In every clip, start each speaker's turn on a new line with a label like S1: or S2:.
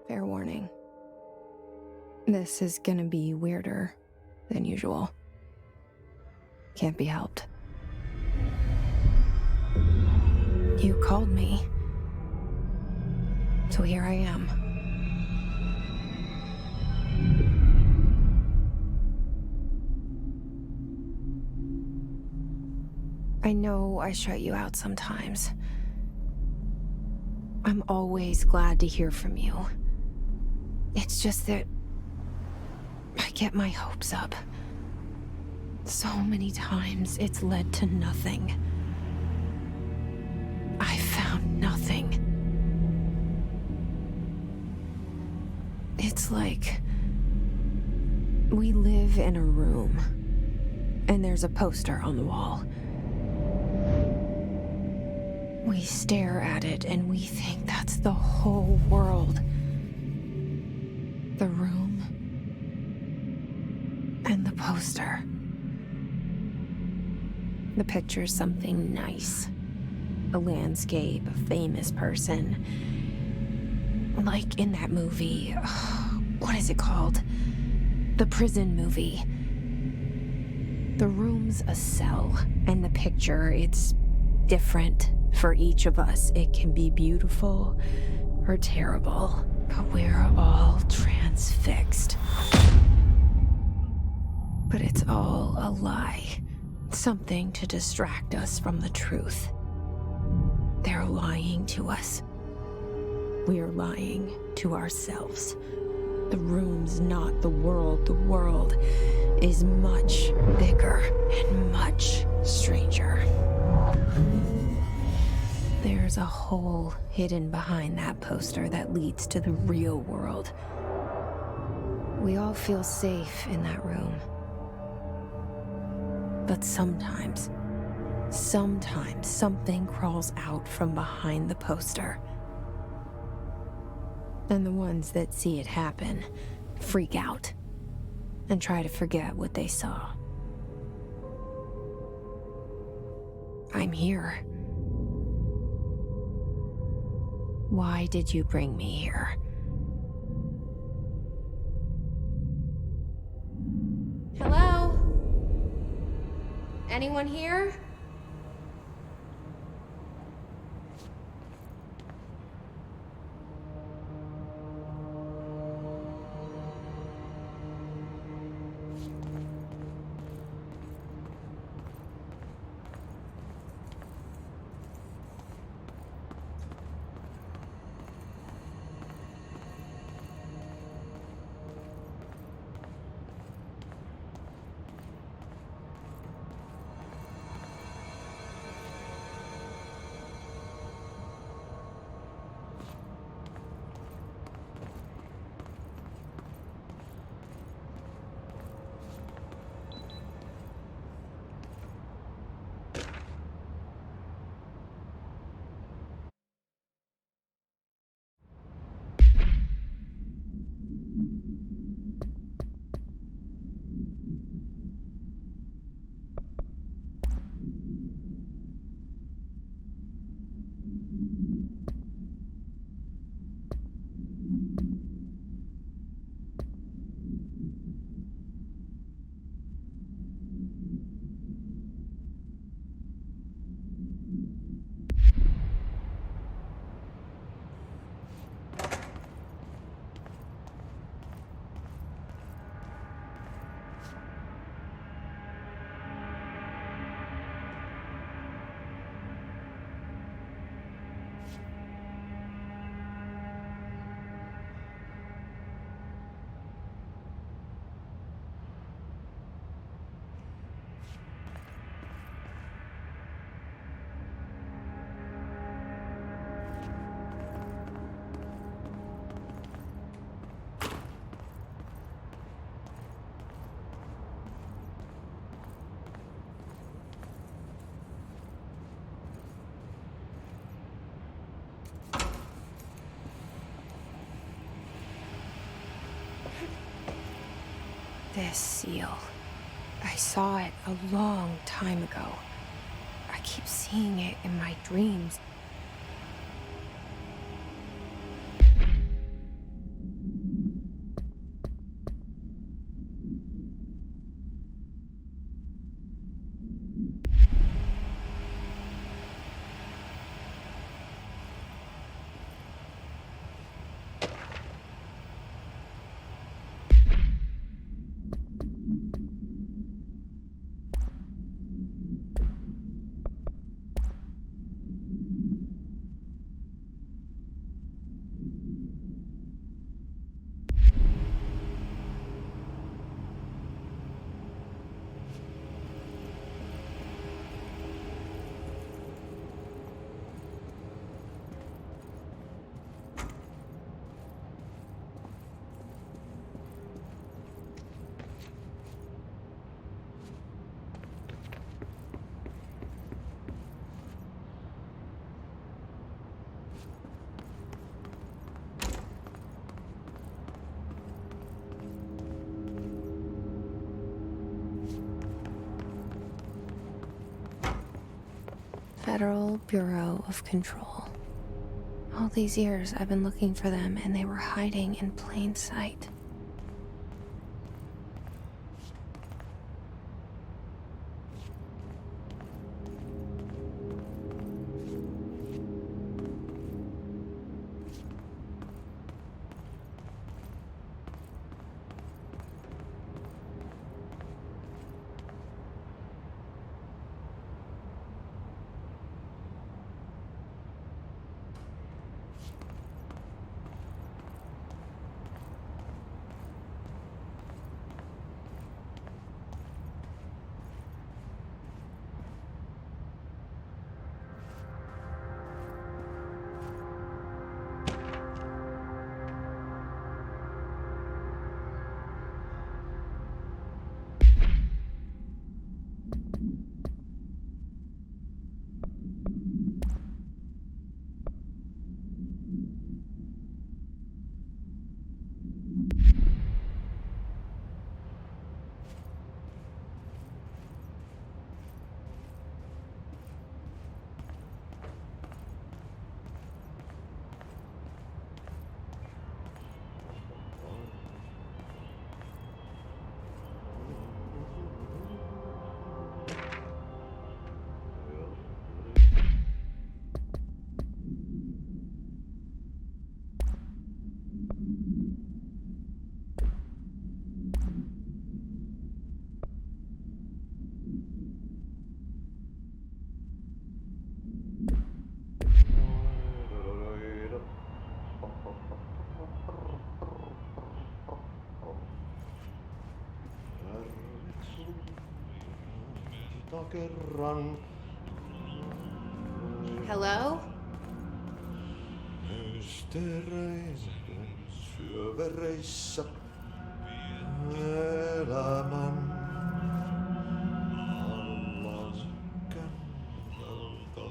S1: Fair warning. This is gonna be weirder than usual. Can't be helped. You called me. So here I am. I know I shut you out sometimes. I'm always glad to hear from you. It's just that I get my hopes up. So many times it's led to nothing. I found nothing. It's like we live in a room, and there's a poster on the wall. We stare at it and we think that's the whole world. The room and the poster. The picture's something nice. A landscape, a famous person. Like in that movie, what is it called? The prison movie. The room's a cell, and the picture, it's different for each of us. It can be beautiful or terrible, but we're all transfixed. But it's all a lie. Something to distract us from the truth. They're lying to us. We're lying to ourselves. The room's not the world. The world is much bigger and much stranger. There's a hole hidden behind that poster that leads to the real world. We all feel safe in that room. But sometimes something crawls out from behind the poster. And the ones that see it happen freak out and try to forget what they saw. I'm here. Why did you bring me here? Hello? Anyone here? This seal. I saw it a long time ago. I keep seeing it in my dreams. Federal Bureau of Control. All these years I've been looking for them, and they were hiding in plain sight.
S2: Hello?
S3: Syövereissä elämän Alaskan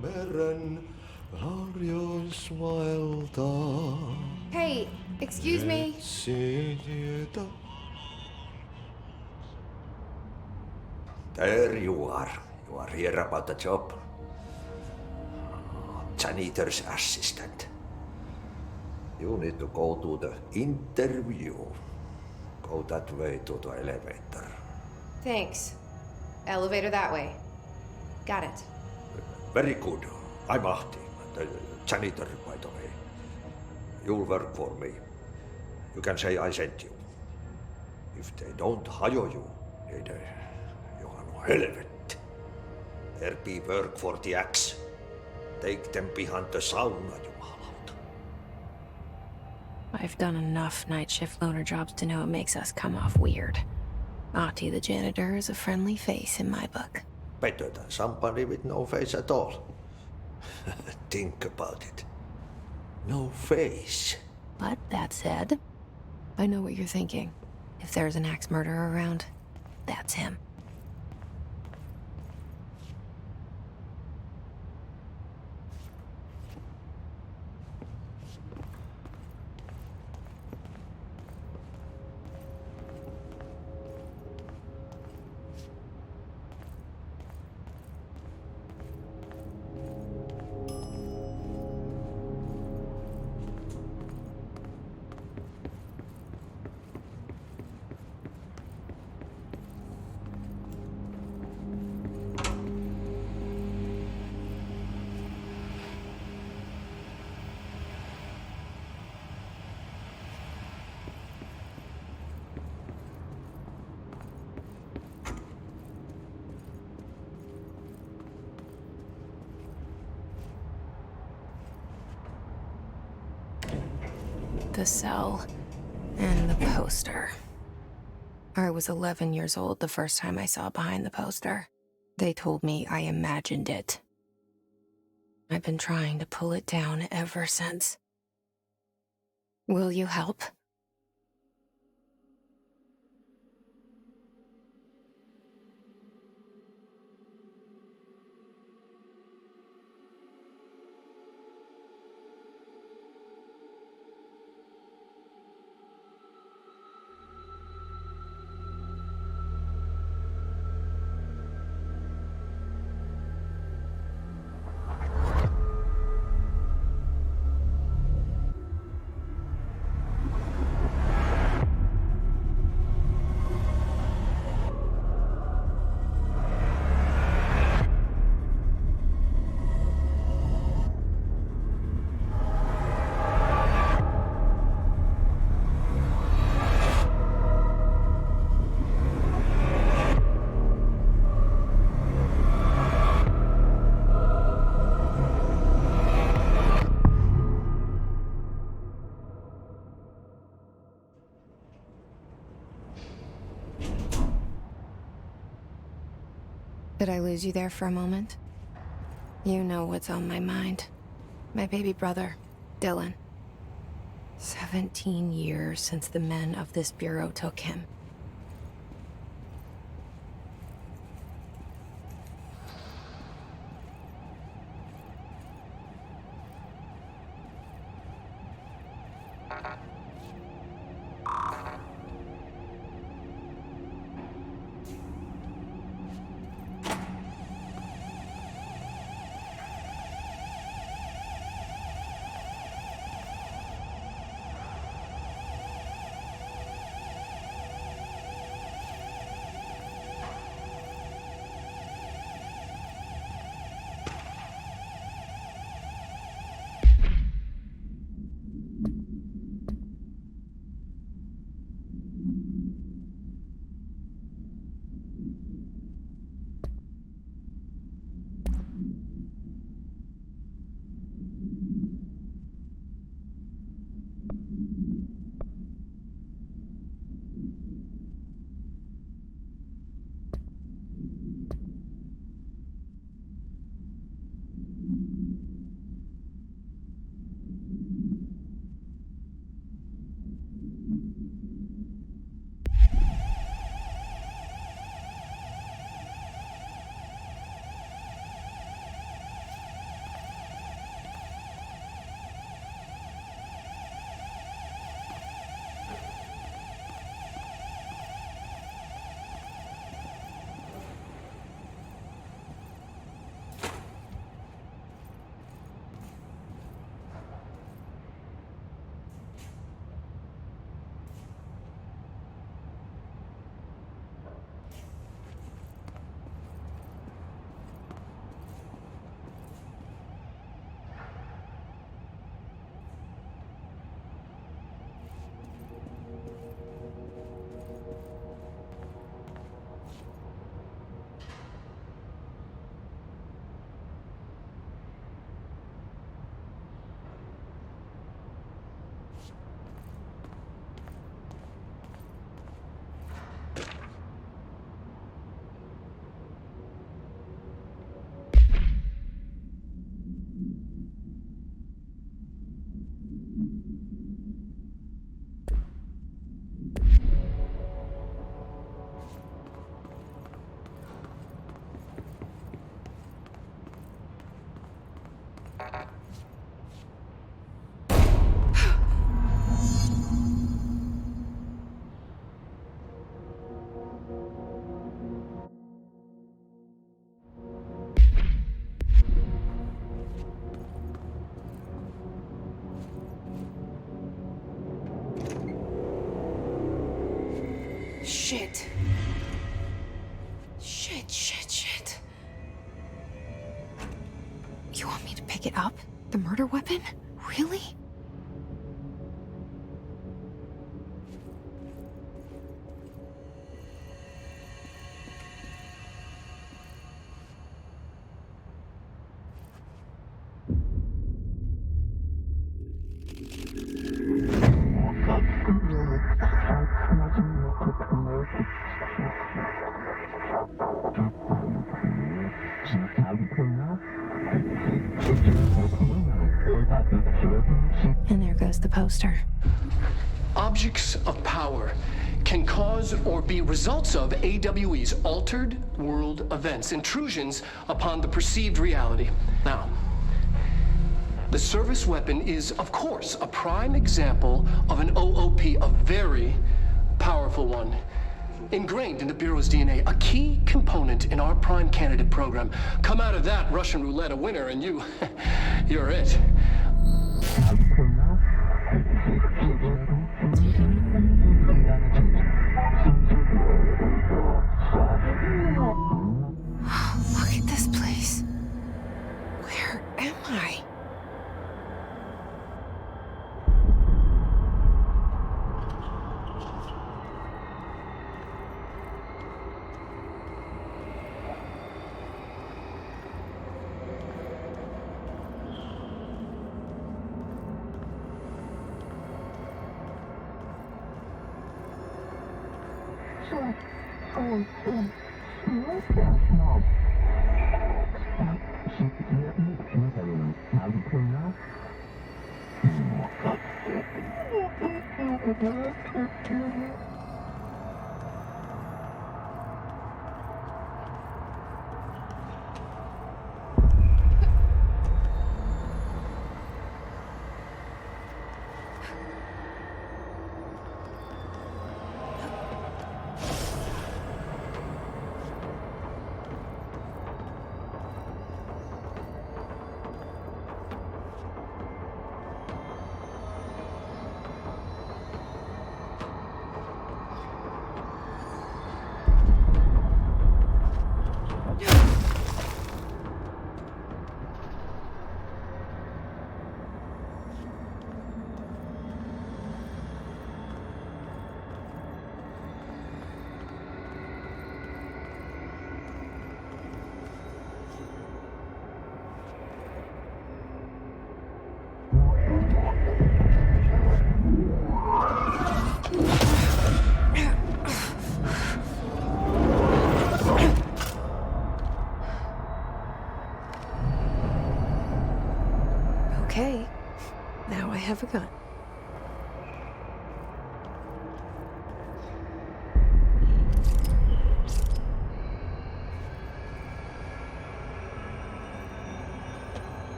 S3: meren harjoisvaeltaa.
S2: Hey, excuse me.
S3: Etsitietä. There you are. You are here about the job. Janitor's assistant. You need to go to the interview. Go that way to the elevator.
S2: Thanks. Elevator that way. Got it.
S3: Very good. I'm Ahti, the janitor, by the way. You'll work for me. You can say I sent you. If they don't hire you, niin Johan helvet. There be work for the axe. Take them behind the sauna, jumalauta.
S1: I've done enough night shift loner jobs to know it makes us come off weird. Ahti the janitor is a friendly face in my book.
S3: Better than somebody with no face at all. Think about it. No face.
S1: But that said, I know what you're thinking. If there's an axe murderer around, that's him. The cell and the poster. I was 11 years old the first time I saw behind the poster. They told me I imagined it. I've been trying to pull it down ever since. Will you help? Did I lose you there for a moment? You know what's on my mind. My baby brother, Dylan. 17 years since the men of this bureau took him. Shit. Shit. You want me to pick it up? The murder weapon? Really? And there goes the poster.
S4: Objects of power can cause or be results of AWE's altered world events, intrusions upon the perceived reality. Now, the service weapon is, of course, a prime example of an OOP, a very powerful one. Ingrained in the Bureau's DNA, a key component in our prime candidate program. Come out of that Russian roulette a winner and you're it.
S1: Look at this place. Where am I? Okay, now I have a gun.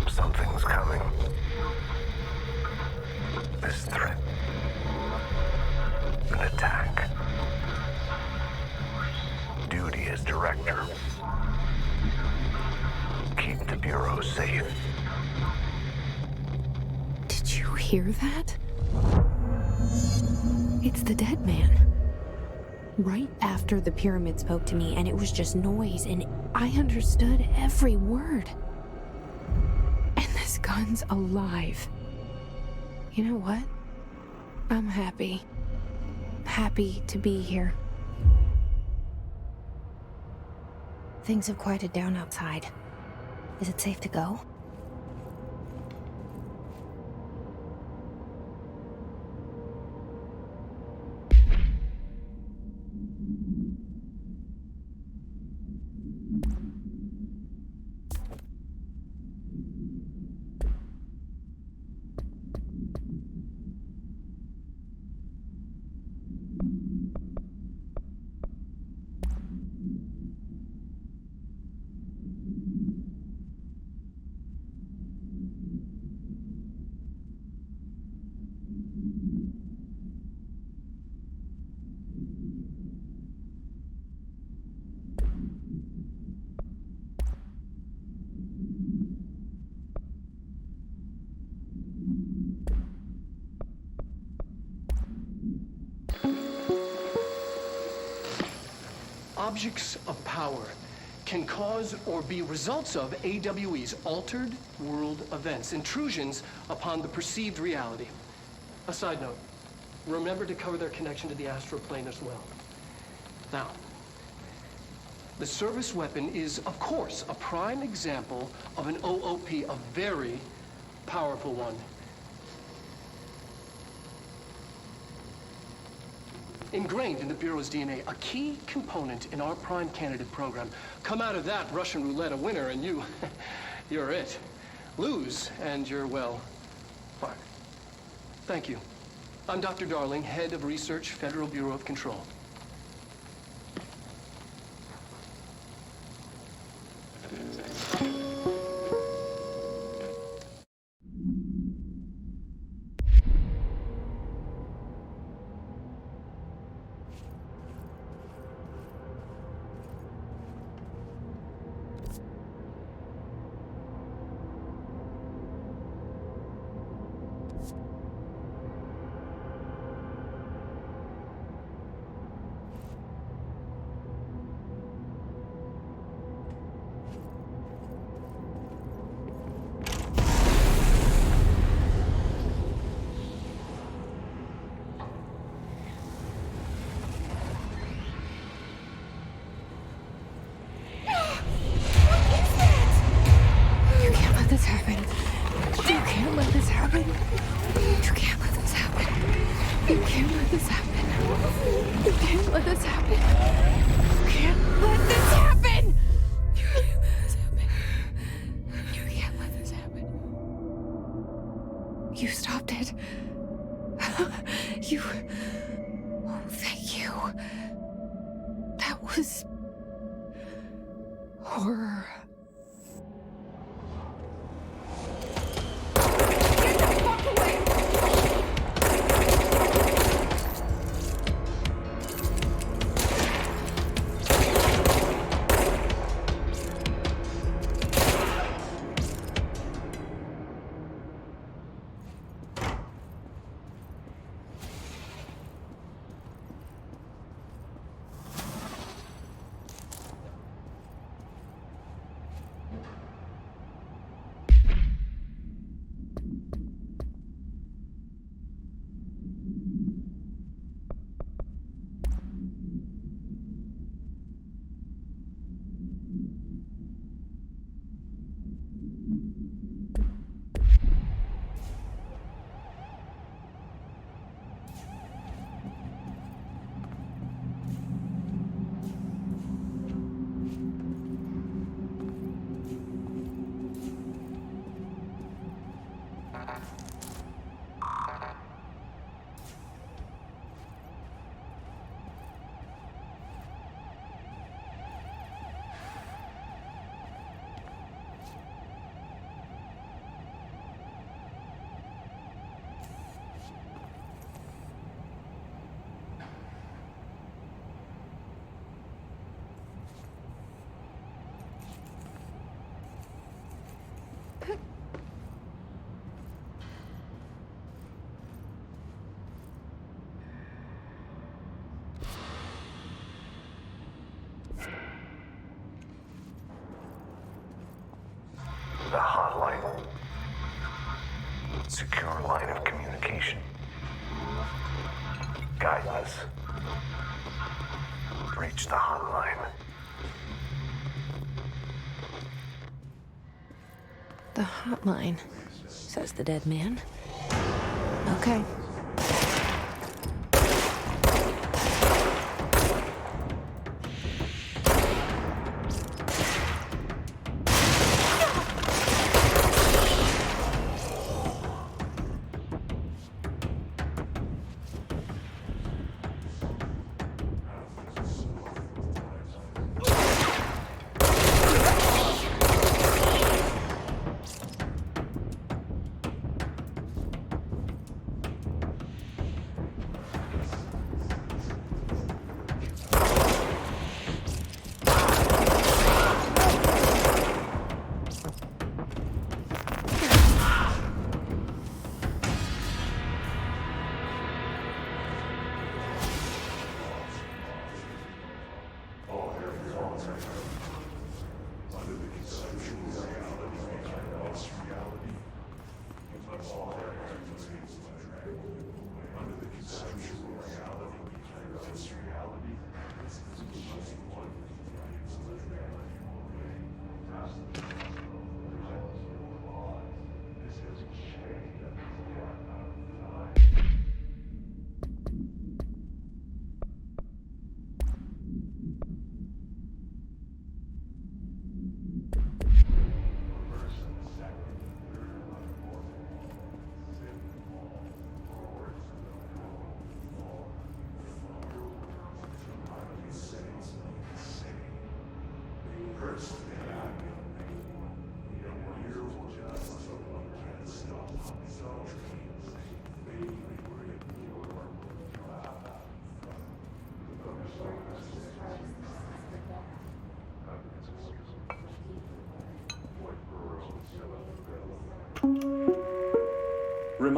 S5: Something's coming. This threat. An attack. Duty as director. Keep the Bureau safe.
S1: Did you hear that? It's the dead man. Right after the pyramid spoke to me, and it was just noise, and I understood every word. And this gun's alive. You know what? I'm happy. Happy to be here. Things have quieted down outside. Is it safe to go?
S4: objects of power can cause or be results of AWE's altered world events, intrusions upon the perceived reality. A side note, remember to cover their connection to the astral plane as well. Now, the service weapon is, of course, a prime example of an OOP, a very powerful one. Ingrained in the Bureau's DNA, a key component in our prime candidate program. Come out of that Russian roulette a winner and you're it. Lose and you're, well, fine. Thank you. I'm Dr. Darling, Head of Research, Federal Bureau of Control.
S1: You can't let this happen. You can't let this happen. You can't let this happen. You can't let this happen. You can't let this happen. You can't let this happen. You can't let this happen. You can't let this happen. You stopped it. You. Oh, thank you. That was horror.
S5: The hotline. Secure line of communication. Guidance. Reach the hotline.
S1: The hotline, says the dead man. Okay.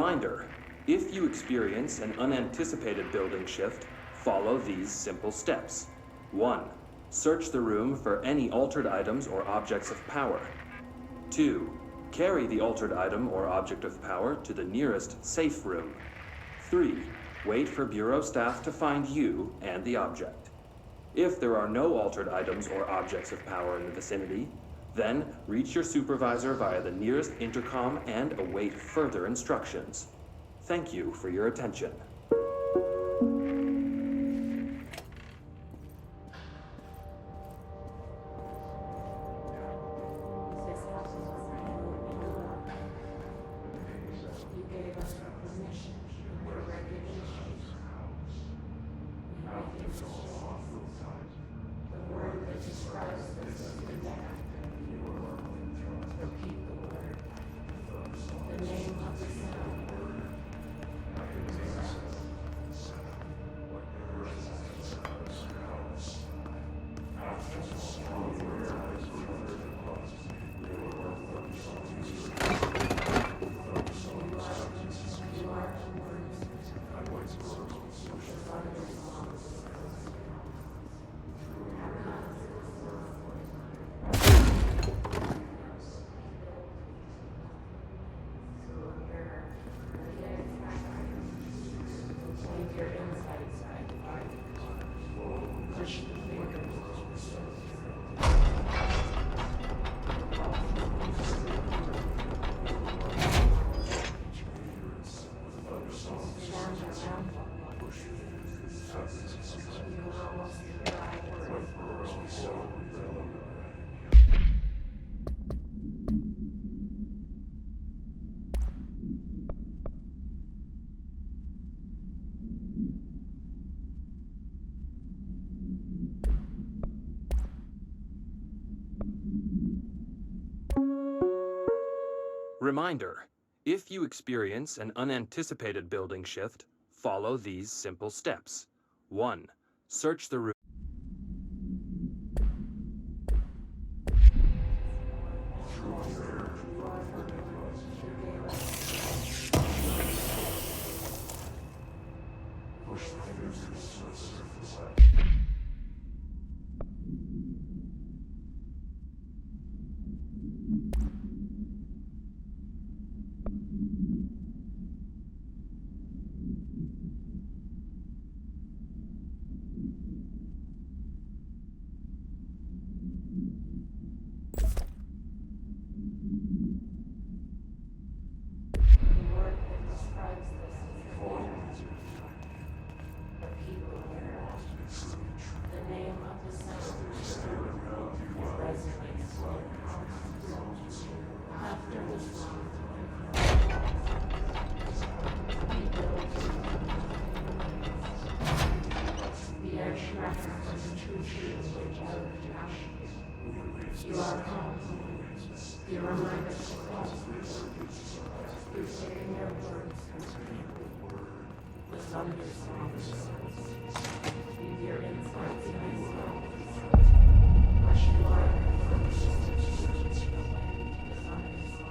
S6: Reminder, if you experience an unanticipated building shift, follow these simple steps. 1. Search the room for any altered items or objects of power. 2. Carry the altered item or object of power to the nearest safe room. 3. Wait for Bureau staff to find you and the object. If there are no altered items or objects of power in the vicinity, then reach your supervisor via the nearest intercom and await further instructions. Thank you for your attention. Reminder, if you experience an unanticipated building shift, follow these simple steps. 1. Search the room.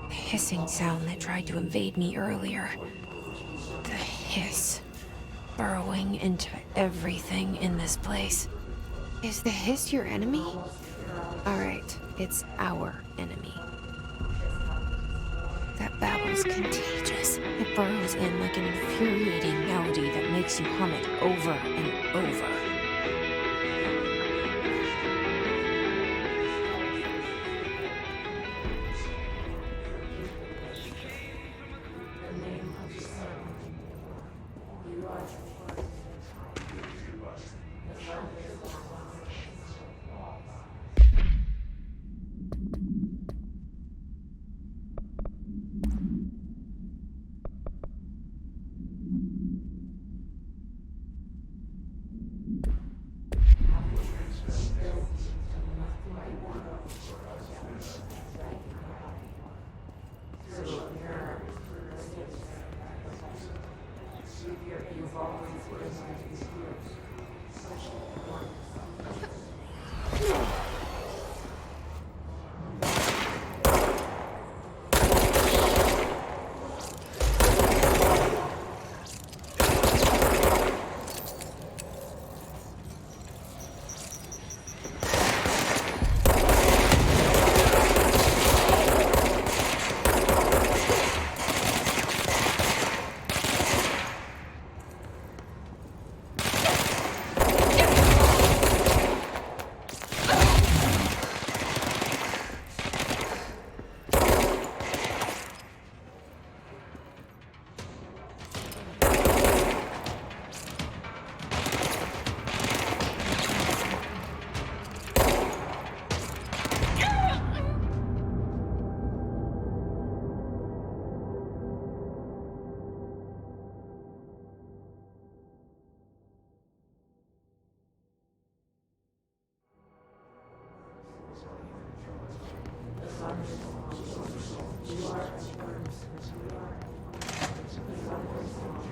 S1: The hissing sound that tried to invade me earlier. The hiss. Burrowing into everything in this place. Is the hiss your enemy? Alright, it's our enemy. That babble's contagious. It burrows in like an infuriating melody that makes you hum it over and over.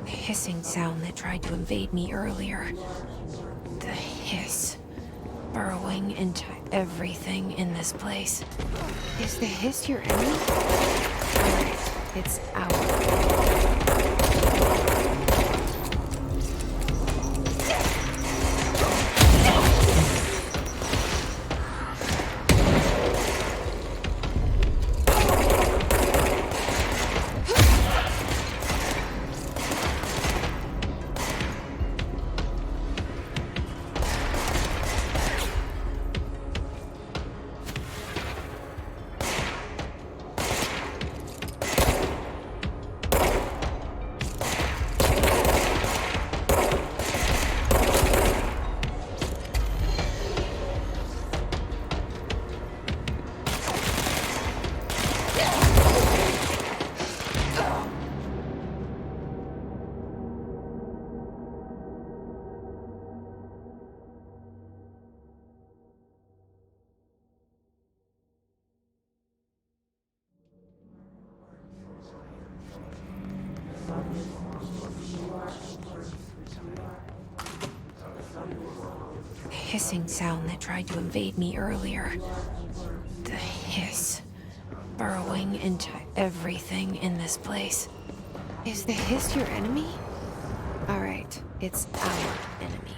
S1: The hissing sound that tried to invade me earlier. The hiss. Burrowing into everything in this place. Is the hiss your enemy? Alright, it's our. Hissing sound that tried to invade me earlier. The hiss. Burrowing into everything in this place. Is the hiss your enemy? Alright, it's our enemy.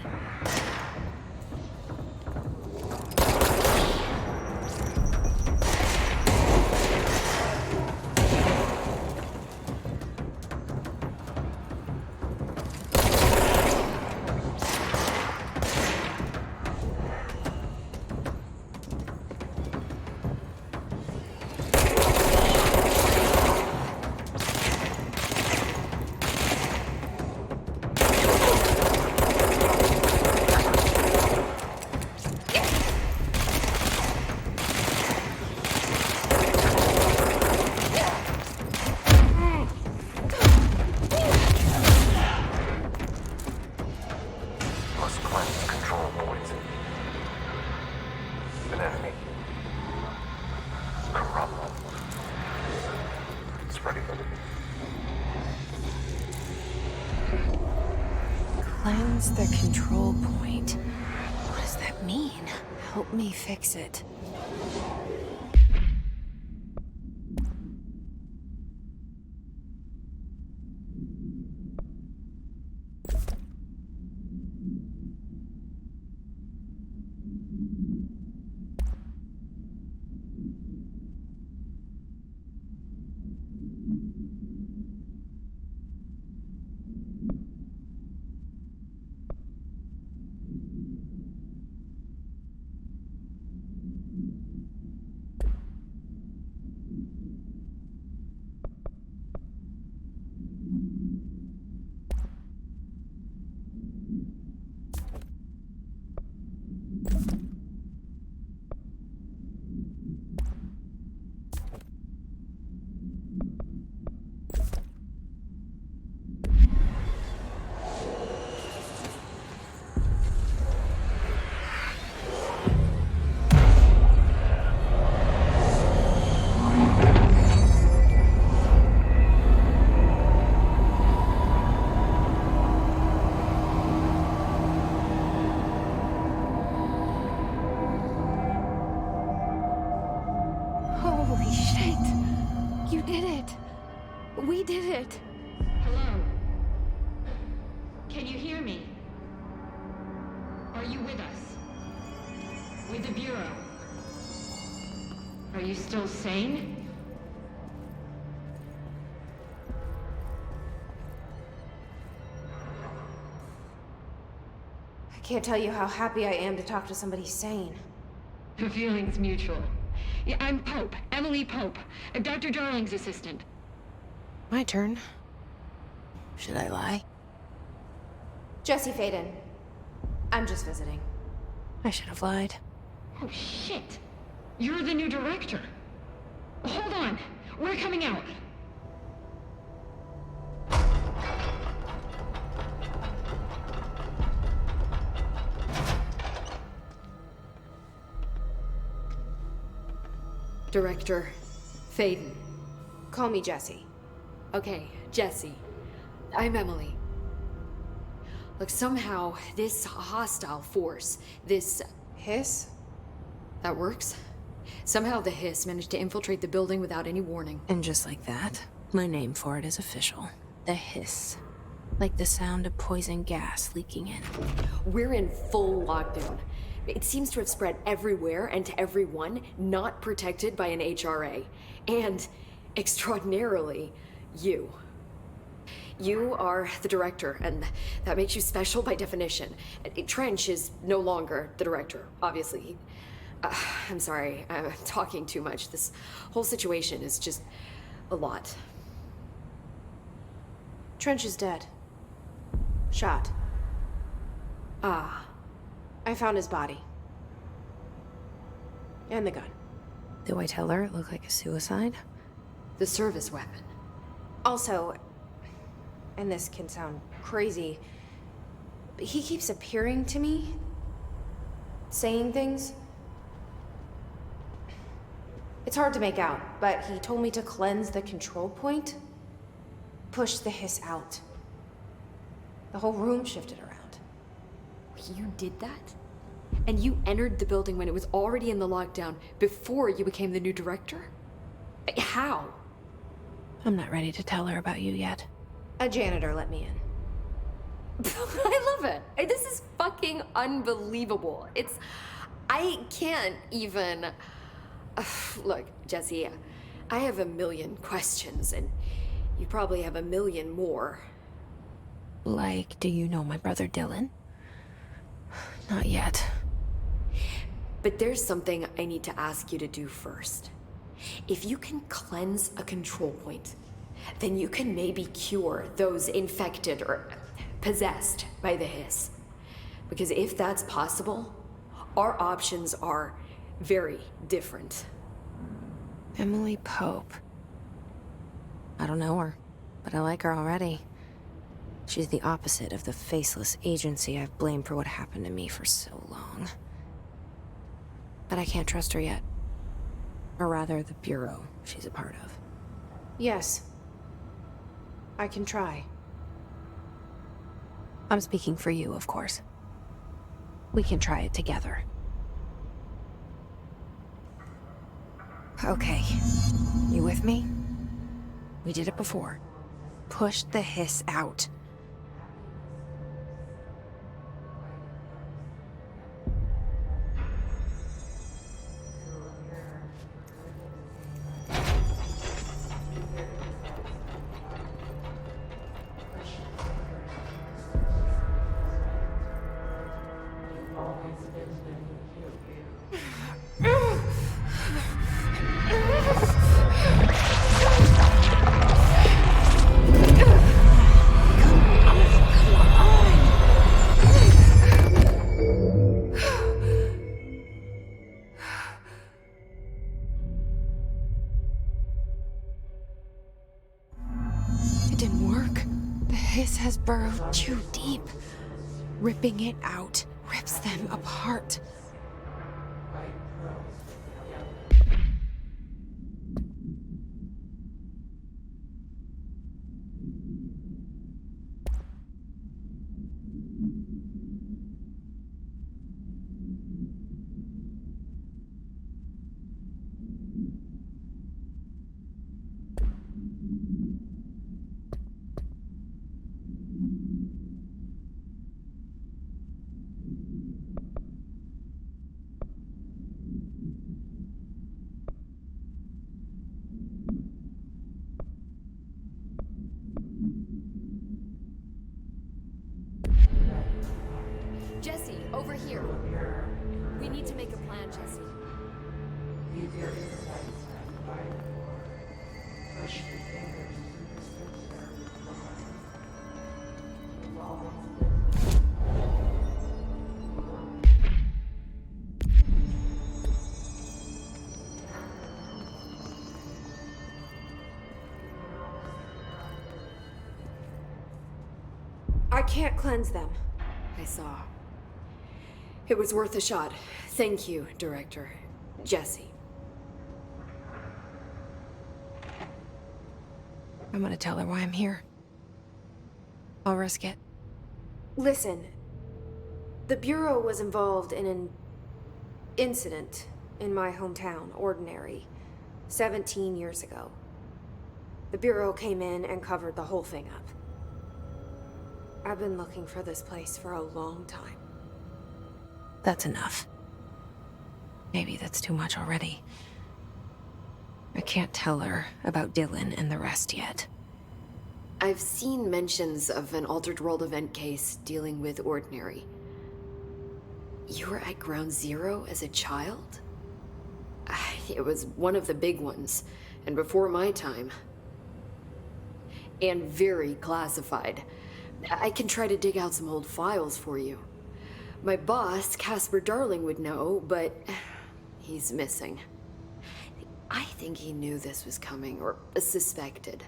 S5: Must cleanse control points. An enemy. Corrupt. Spreading them.
S1: Cleanse the control point. What does that mean? Help me fix it. Holy shit! You did it! We did it!
S7: Hello? Can you hear me? Are you with us? With the Bureau? Are you still sane?
S2: I can't tell you how happy I am to talk to somebody sane.
S7: The feeling's mutual. Yeah, I'm Pope, Emily Pope, Dr. Darling's assistant.
S1: My turn. Should I lie?
S2: Jesse Faden. I'm just visiting.
S1: I should have lied.
S7: Oh, shit. You're the new director. Hold on. We're coming out.
S2: Director
S8: Faden.
S2: Call me Jessie.
S8: Okay, Jessie. I'm Emily. Look, somehow, this hostile force, this...
S2: Hiss?
S8: That works? Somehow the Hiss managed to infiltrate the building without any warning.
S1: And just like that, my name for it is official. The Hiss. Like the sound of poison gas leaking in.
S8: We're in full lockdown. It seems to have spread everywhere and to everyone not protected by an HRA. And, extraordinarily, you. You are the director, and that makes you special by definition. Trench is no longer the director, obviously. I'm sorry, I'm talking too much. This whole situation is just a lot.
S2: Trench is dead. Shot.
S8: Ah.
S2: I found his body. And the gun.
S1: Do I tell her it looked like a suicide?
S8: The service weapon.
S2: Also, and this can sound crazy, but he keeps appearing to me, saying things. It's hard to make out, but he told me to cleanse the control point, push the Hiss out. The whole room shifted around.
S8: You did that? And you entered the building when it was already in the lockdown, before you became the new director? How?
S1: I'm not ready to tell her about you yet.
S2: A janitor let me in.
S8: I love it. This is fucking unbelievable. I can't even... Look, Jessie, I have a million questions, and you probably have a million more.
S1: Like, do you know my brother Dylan? Not yet.
S8: But there's something I need to ask you to do first. If you can cleanse a control point, then you can maybe cure those infected or possessed by the Hiss. Because if that's possible, our options are very different.
S1: Emily Pope. I don't know her, but I like her already. She's the opposite of the faceless agency I've blamed for what happened to me for so long. But I can't trust her yet. Or rather, the bureau she's a part of.
S2: Yes. I can try.
S1: I'm speaking for you, of course. We can try it together. Okay. You with me? We did it before. Push the Hiss out. Has burrowed too deep. Ripping it out rips them apart.
S8: Jessie, over here. We need to make a plan, Jessie.
S2: I can't cleanse them.
S8: I saw. It was worth a shot. Thank you, Director. Jessie.
S1: I'm gonna tell her why I'm here. I'll risk it.
S2: Listen, the Bureau was involved in an incident in my hometown, Ordinary, 17 years ago. The Bureau came in and covered the whole thing up. I've been looking for this place for a long time.
S1: That's enough. Maybe that's too much already. I can't tell her about Dylan and the rest yet.
S8: I've seen mentions of an Altered World event case dealing with Ordinary. You were at Ground Zero as a child? It was one of the big ones, and before my time. And very classified. I can try to dig out some old files for you. My boss, Casper Darling, would know, but he's missing. I think he knew this was coming, or suspected.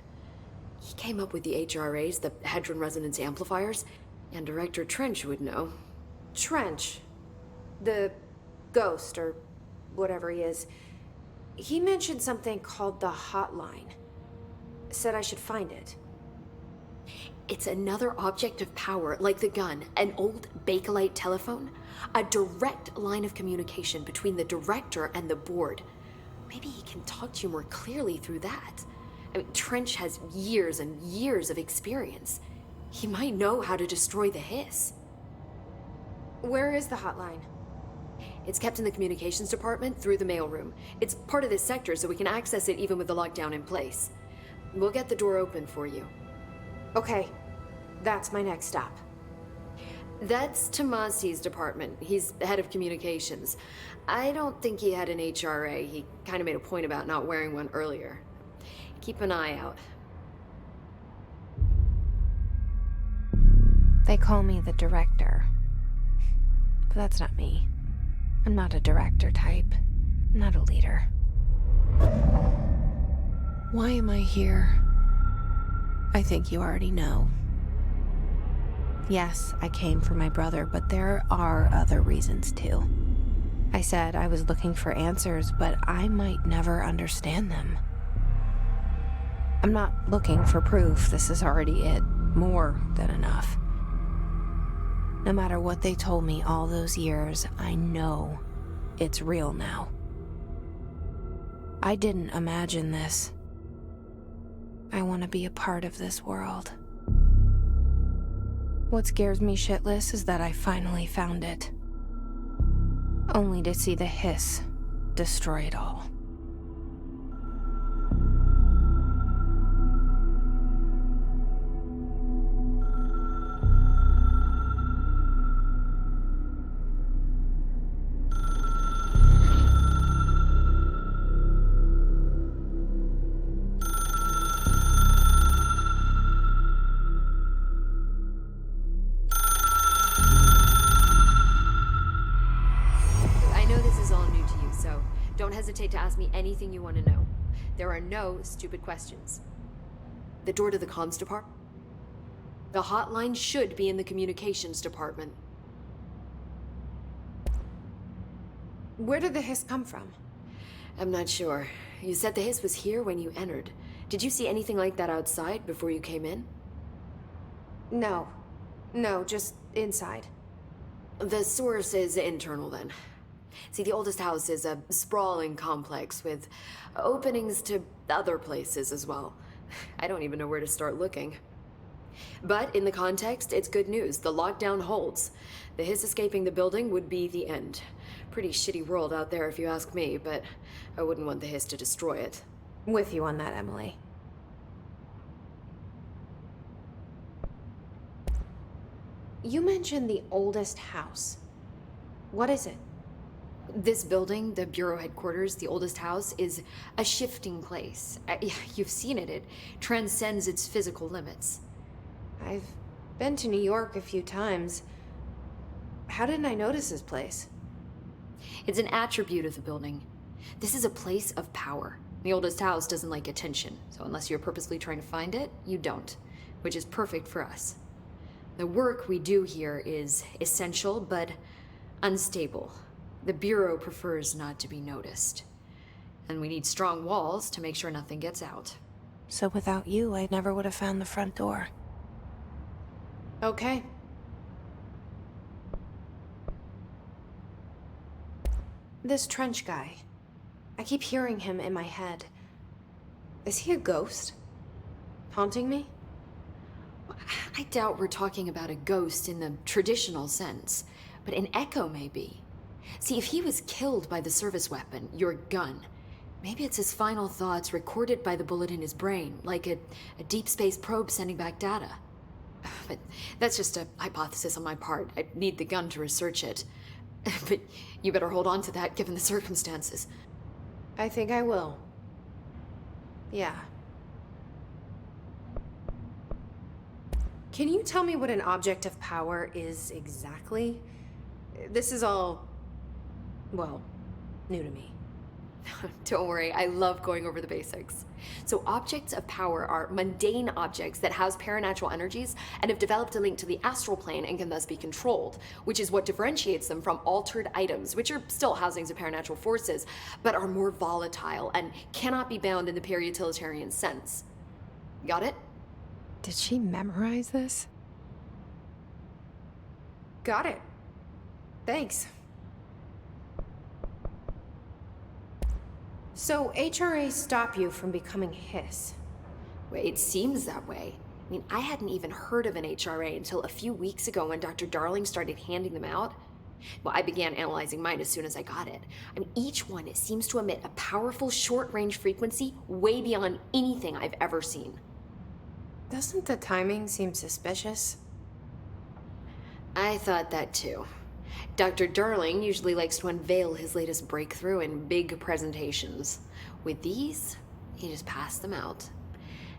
S8: He came up with the HRAs, the Hadron Resonance Amplifiers, and Director Trench would know.
S2: Trench, the ghost, or whatever he is, he mentioned something called the Hotline. Said I should find it.
S8: It's another object of power, like the gun, an old Bakelite telephone, a direct line of communication between the director and the board. Maybe he can talk to you more clearly through that. I mean, Trench has years and years of experience. He might know how to destroy the Hiss.
S2: Where is the Hotline?
S8: It's kept in the communications department through the mailroom. It's part of this sector, so we can access it even with the lockdown in place. We'll get the door open for you.
S2: Okay, that's my next stop.
S8: That's Tomasi's department. He's the head of communications. I don't think he had an HRA. He kind of made a point about not wearing one earlier. Keep an eye out.
S1: They call me the director. But that's not me. I'm not a director type. I'm not a leader. Why am I here? I think you already know. Yes, I came for my brother, but there are other reasons too. I said I was looking for answers, but I might never understand them. I'm not looking for proof. This is already it. More than enough. No matter what they told me all those years, I know it's real now. I didn't imagine this. I want to be a part of this world. What scares me shitless is that I finally found it. Only to see the Hiss destroy it all.
S8: Don't hesitate to ask me anything you want to know. There are no stupid questions. The door to the comms department? The hotline should be in the communications department.
S2: Where did the Hiss come from?
S8: I'm not sure. You said the Hiss was here when you entered. Did you see anything like that outside before you came in?
S2: No, just inside.
S8: The source is internal then. See, the oldest house is a sprawling complex with openings to other places as well. I don't even know where to start looking. But in the context, it's good news. The lockdown holds. The Hiss escaping the building would be the end. Pretty shitty world out there if you ask me, but I wouldn't want the Hiss to destroy it.
S2: With you on that, Emily. You mentioned the oldest house. What is it?
S8: This building, the Bureau headquarters, the oldest house, is a shifting place. You've seen it. It transcends its physical limits.
S2: I've been to New York a few times. How didn't I notice this place?
S8: It's an attribute of the building. This is a place of power. The oldest house doesn't like attention, so unless you're purposely trying to find it, you don't, which is perfect for us. The work we do here is essential, but unstable. The Bureau prefers not to be noticed. And we need strong walls to make sure nothing gets out.
S1: So without you, I never would have found the front door.
S2: Okay. This Trench guy. I keep hearing him in my head. Is he a ghost? Haunting me?
S8: I doubt we're talking about a ghost in the traditional sense, but an echo maybe. See, if he was killed by the service weapon, your gun, maybe it's his final thoughts recorded by the bullet in his brain, like a deep space probe sending back data. But that's just a hypothesis on my part. I need the gun to research it. But you better hold on to that given the circumstances.
S2: I think I will. Yeah. Can you tell me what an object of power is exactly? This is all, well, new to me.
S8: Don't worry, I love going over the basics. So objects of power are mundane objects that house paranatural energies and have developed a link to the astral plane and can thus be controlled, which is what differentiates them from altered items, which are still housings of paranatural forces, but are more volatile and cannot be bound in the peri-utilitarian sense. Got it?
S1: Did she memorize this?
S2: Got it. Thanks. So HRA stop you from becoming Hiss?
S8: Well, it seems that way. I mean, I hadn't even heard of an HRA until a few weeks ago when Dr. Darling started handing them out. Well, I began analyzing mine as soon as I got it. I mean, each one seems to emit a powerful short-range frequency way beyond anything I've ever seen.
S2: Doesn't the timing seem suspicious?
S8: I thought that too. Dr. Darling usually likes to unveil his latest breakthrough in big presentations. With these, he just passed them out.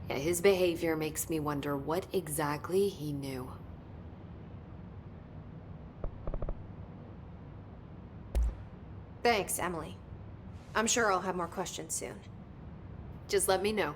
S8: Yeah, his behavior makes me wonder what exactly he knew.
S2: Thanks, Emily. I'm sure I'll have more questions soon.
S8: Just let me know.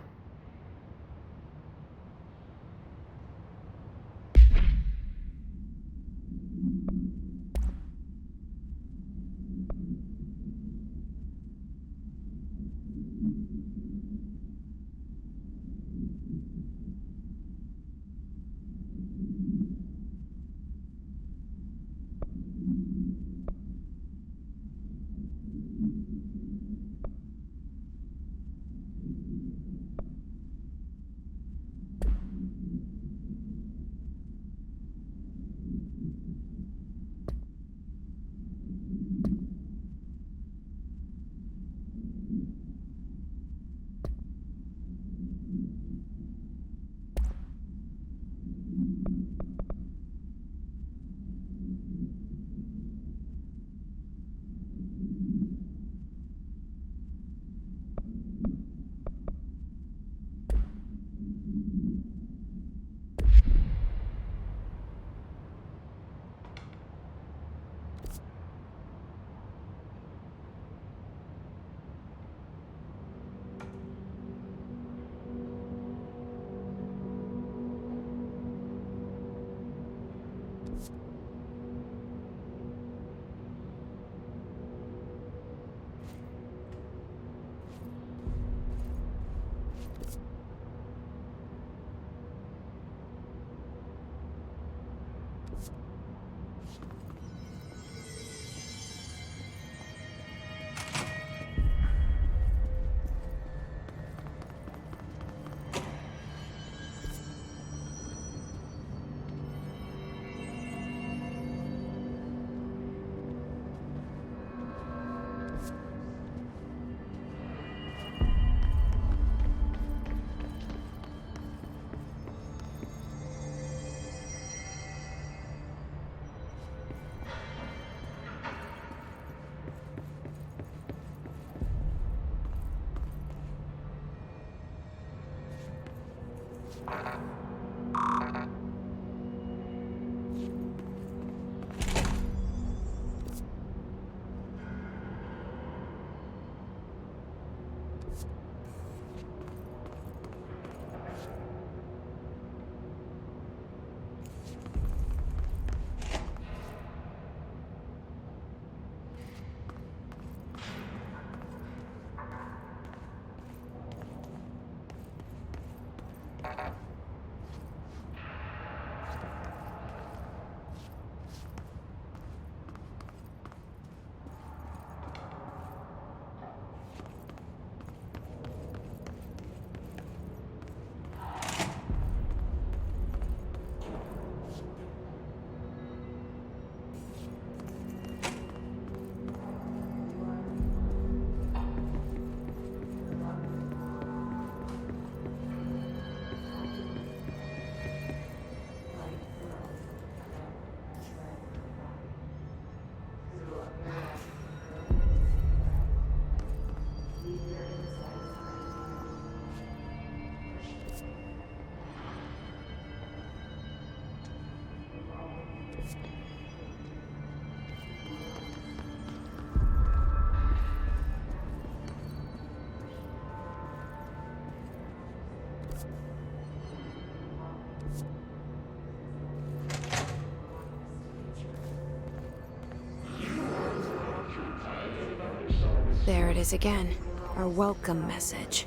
S1: There it is again. Our welcome message.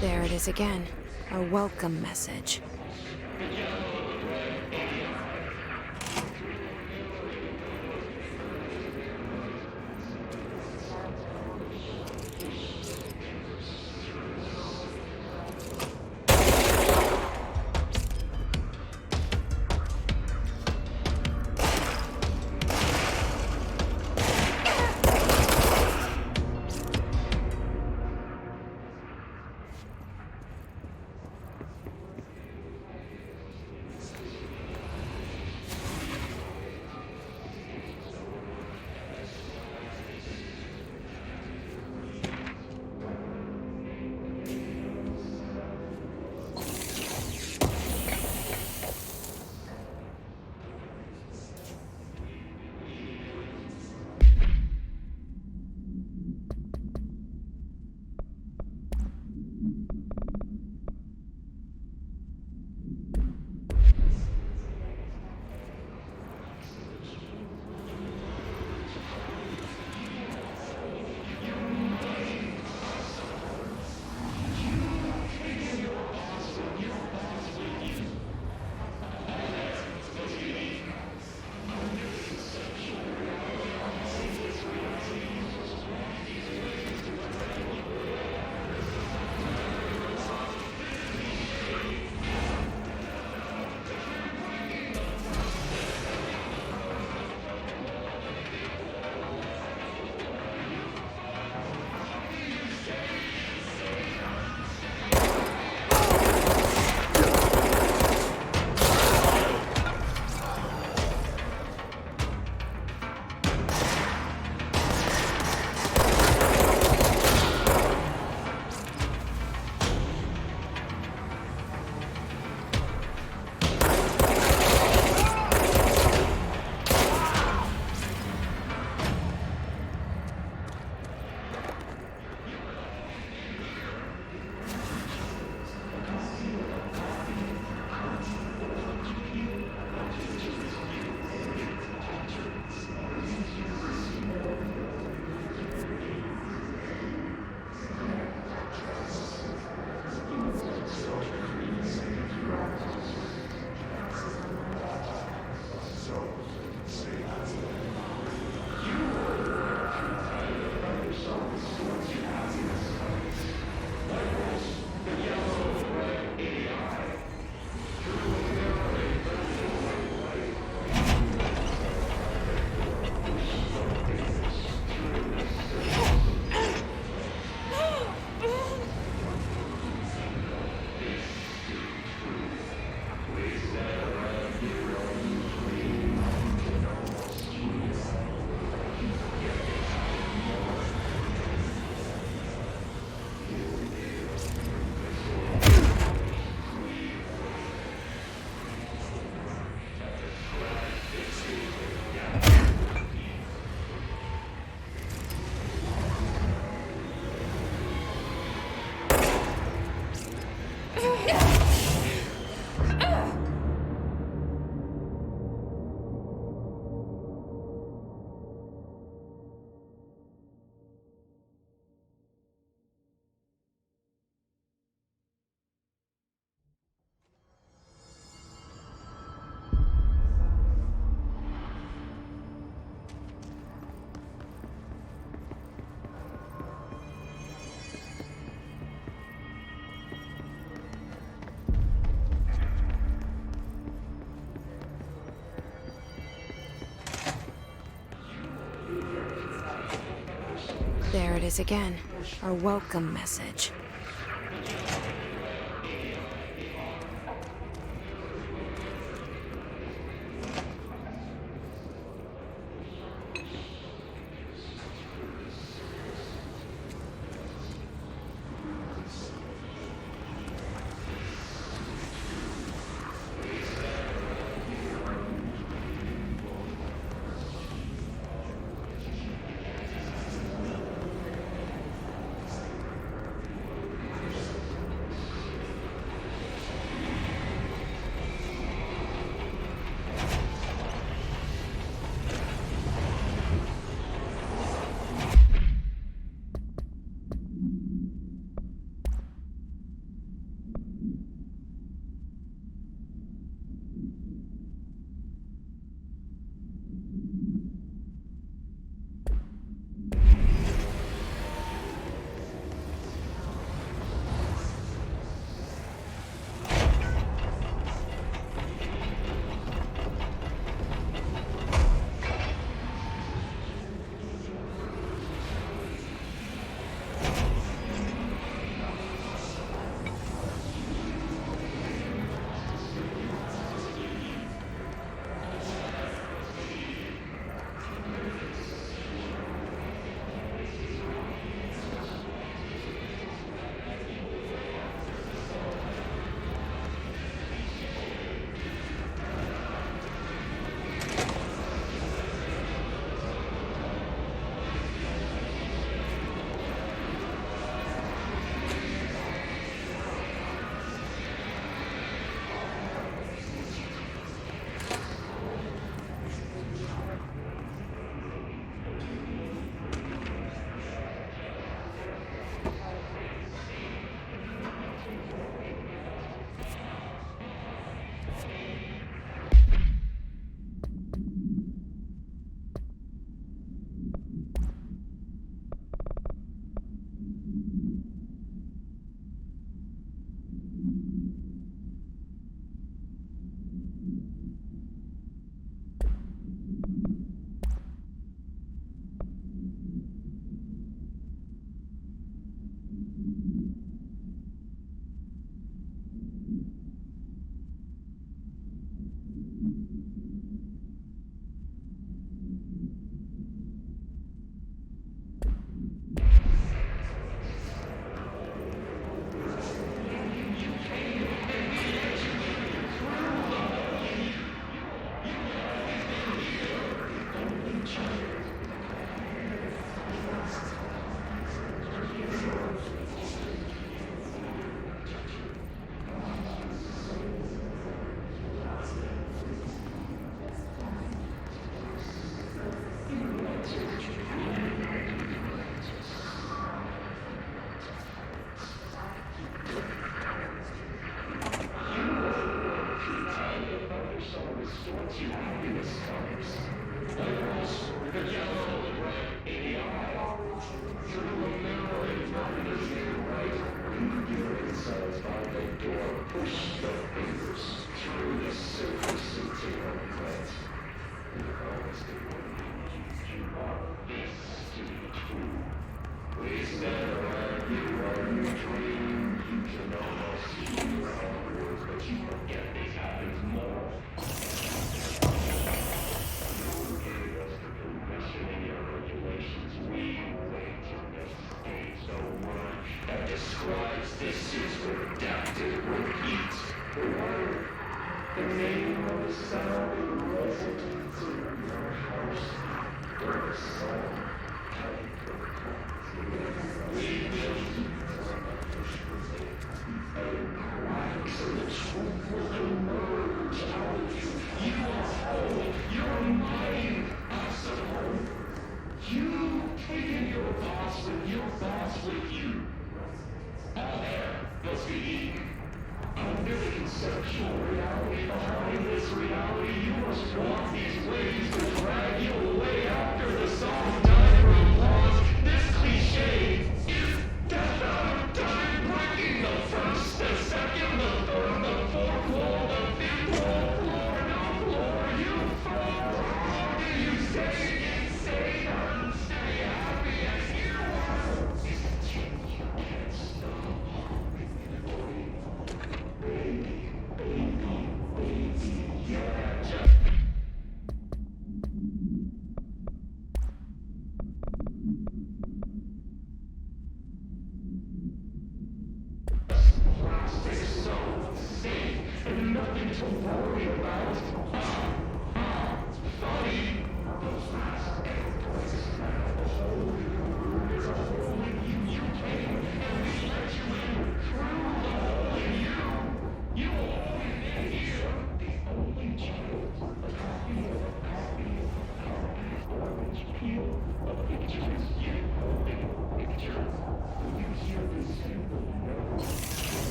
S1: There it is again. Our welcome message. it is again. Our welcome message.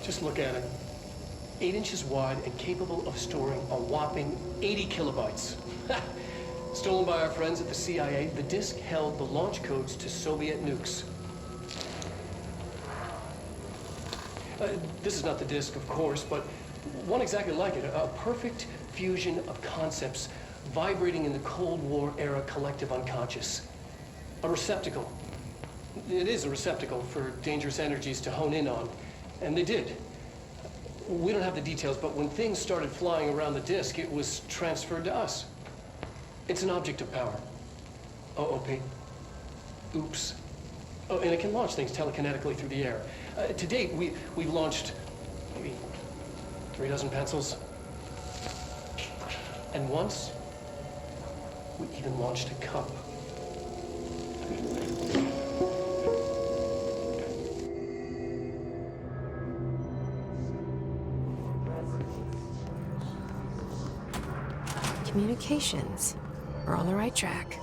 S4: Just look at it. 8 inches wide and capable of storing a whopping 80 kilobytes. Stolen by our friends at the CIA, the disk held the launch codes to Soviet nukes. This is not the disk, of course, but one exactly like it. A perfect fusion of concepts vibrating in the Cold War era collective unconscious. A receptacle. It is a receptacle for dangerous energies to hone in on. And they did. We don't have the details, but when things started flying around the disk, it was transferred to us. It's an object of power. OOP. Oops. Oh, and it can launch things telekinetically through the air. To date, we've launched maybe 3 dozen pencils. And once, we even launched a cup.
S1: Communications. We're on the right track.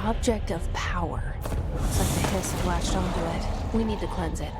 S1: Object of power. Looks like the hiss have latched onto it. We need to cleanse it.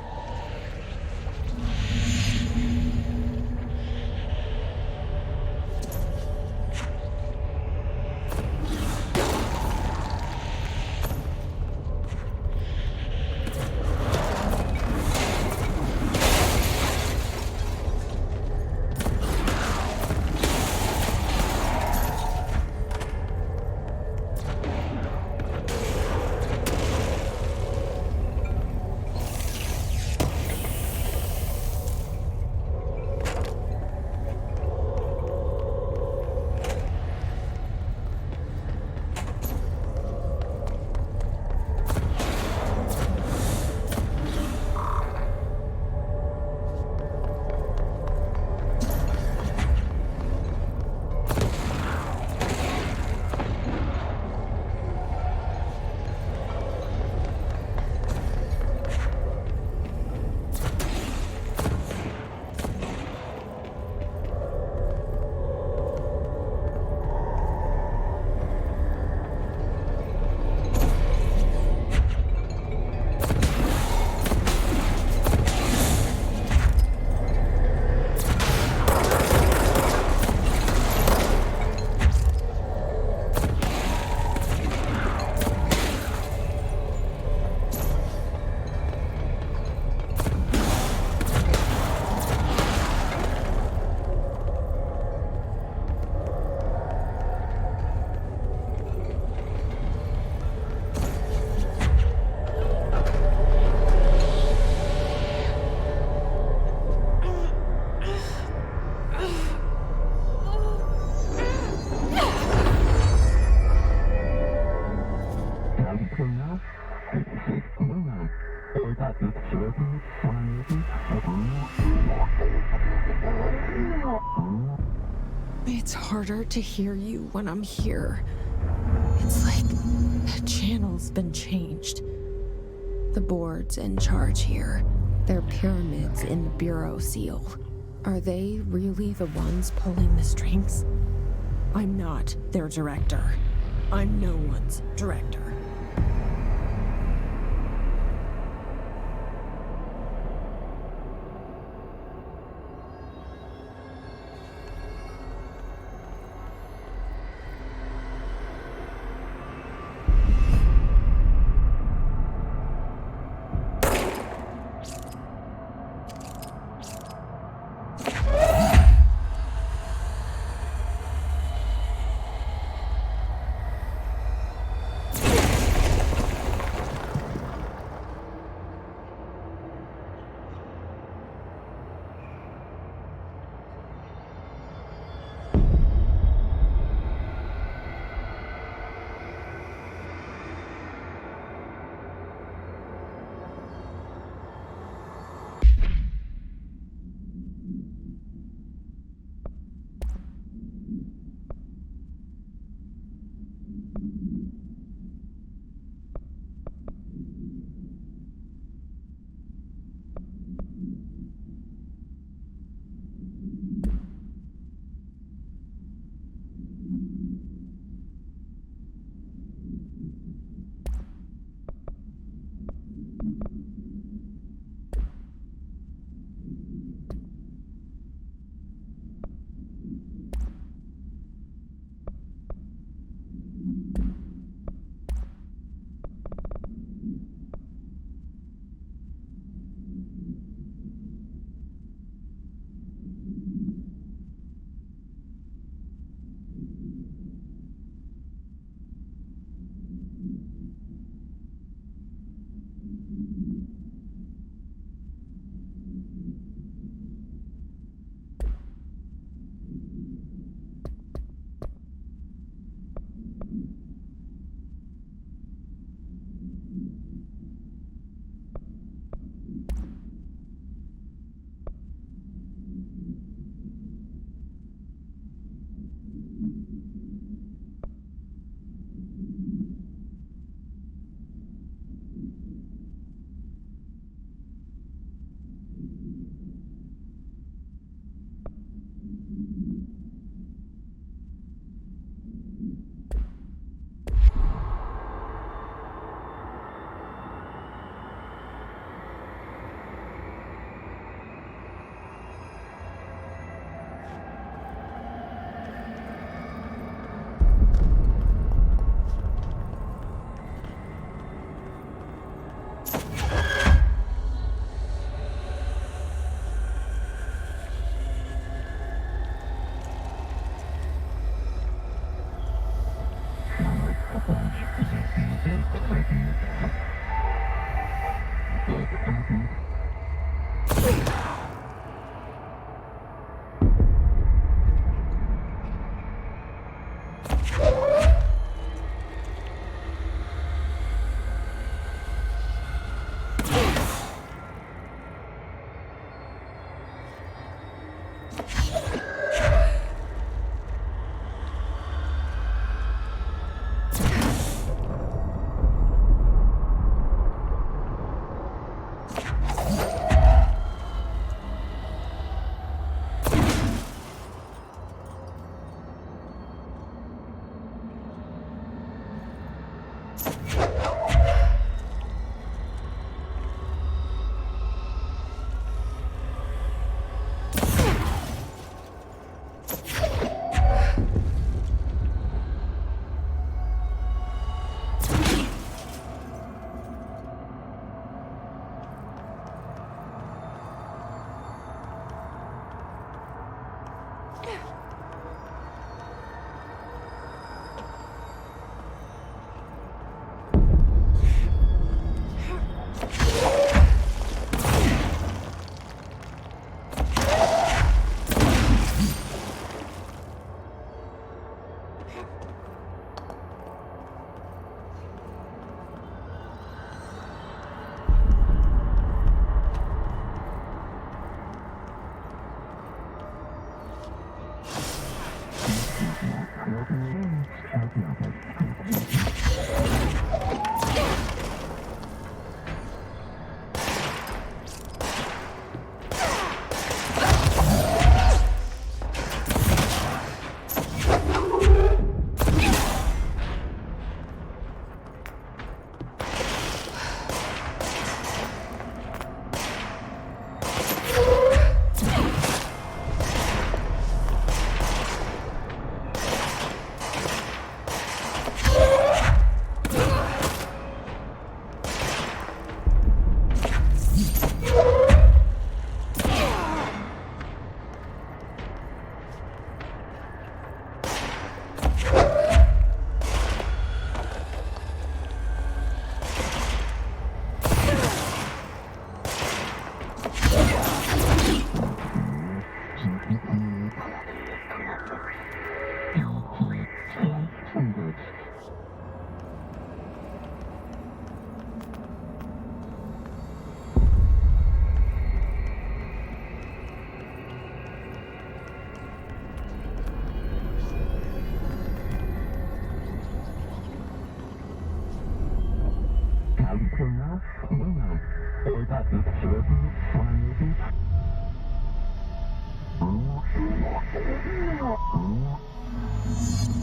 S1: It's harder to hear you when I'm here. It's like the channel's been changed. The board's in charge here. They're pyramids in the Bureau seal. Are they really the ones pulling the strings? I'm not their director. I'm no one's director.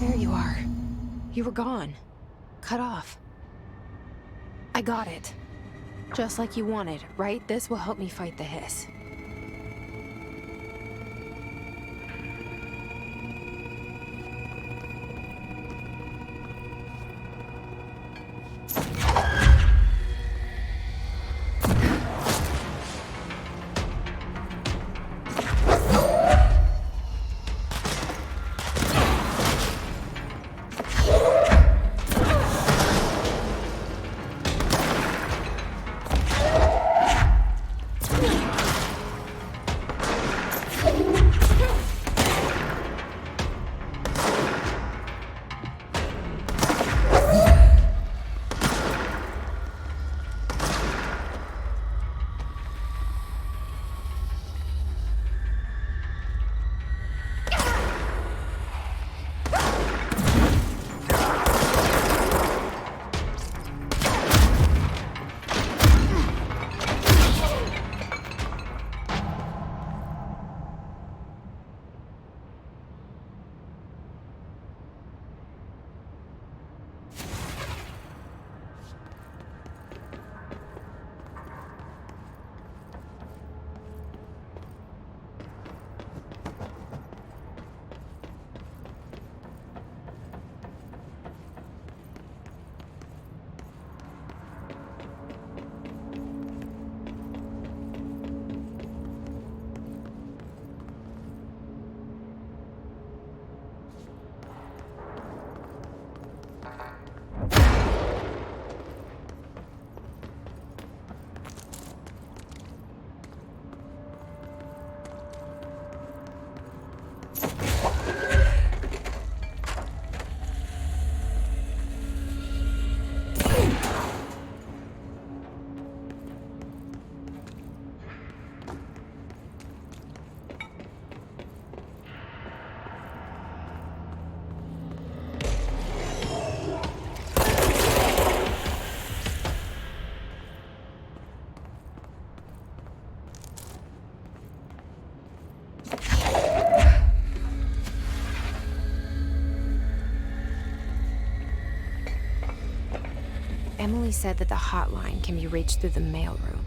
S1: There you are. You were gone. Cut off. I got it. Just like you wanted, right? This will help me fight the hiss. Emily said that the hotline can be reached through the mailroom.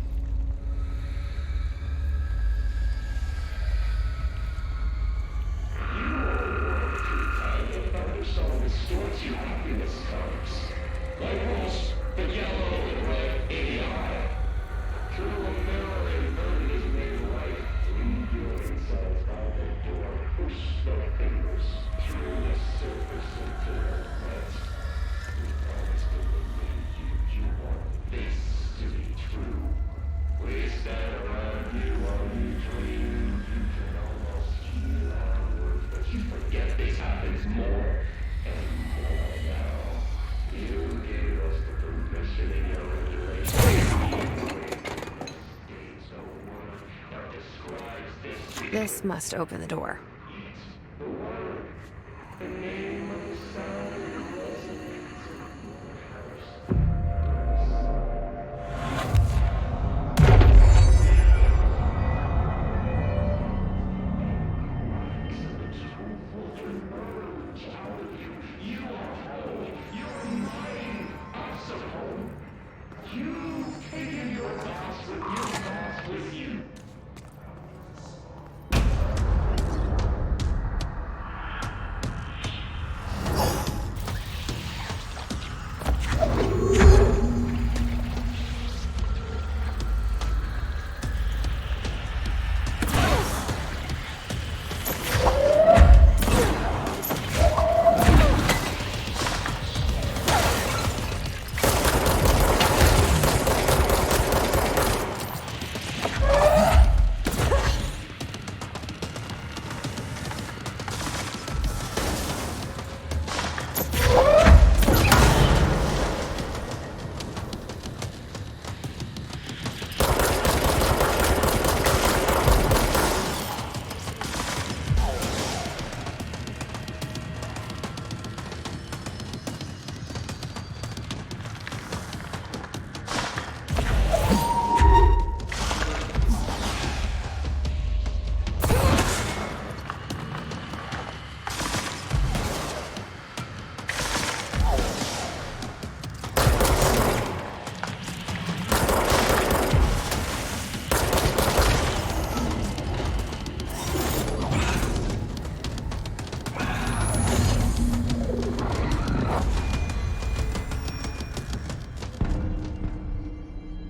S1: This must open the door.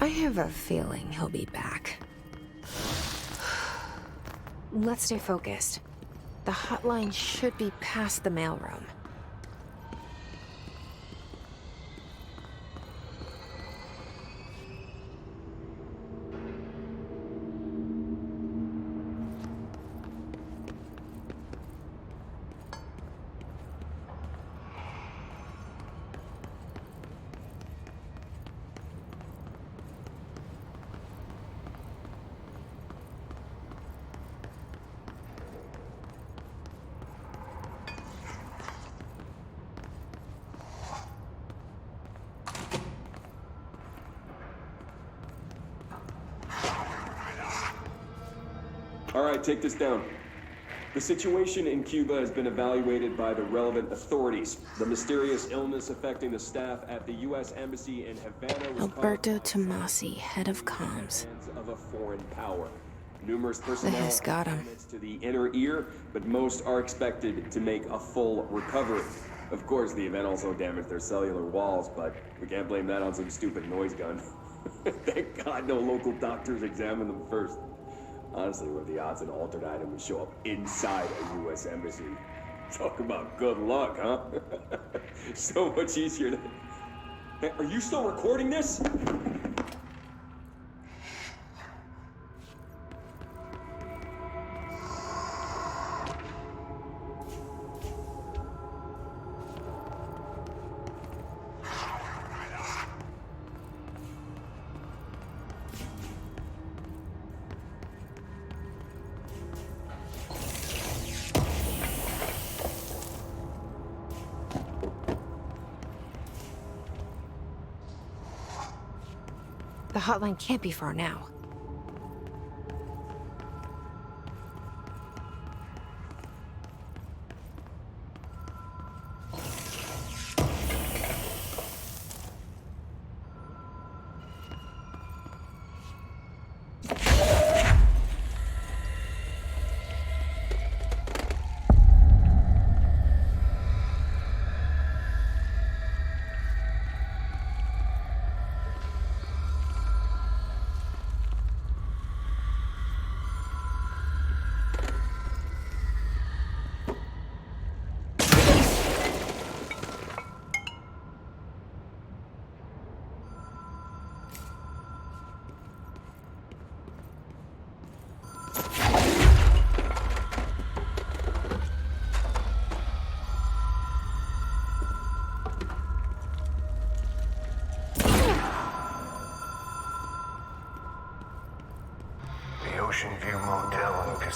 S1: I have a feeling he'll be back. Let's stay focused. The hotline should be past the mailroom.
S6: All right, take this down. The situation in Cuba has been evaluated by the relevant authorities. The mysterious illness affecting the staff at the U.S. Embassy in Havana was
S1: Alberto Tomasi, head of comms.
S6: of a foreign power. Numerous personnel
S1: This got him.
S6: damage to the inner ear, but most are expected to make a full recovery. Of course, the event also damaged their cellular walls, but we can't blame that on some stupid noise gun. Thank God no local doctors examined them first. Honestly, what are the odds an altered item would show up inside a U.S. embassy? Talk about good luck, huh? So much easier to... Hey, are you still recording this?
S1: The hotline can't be far now.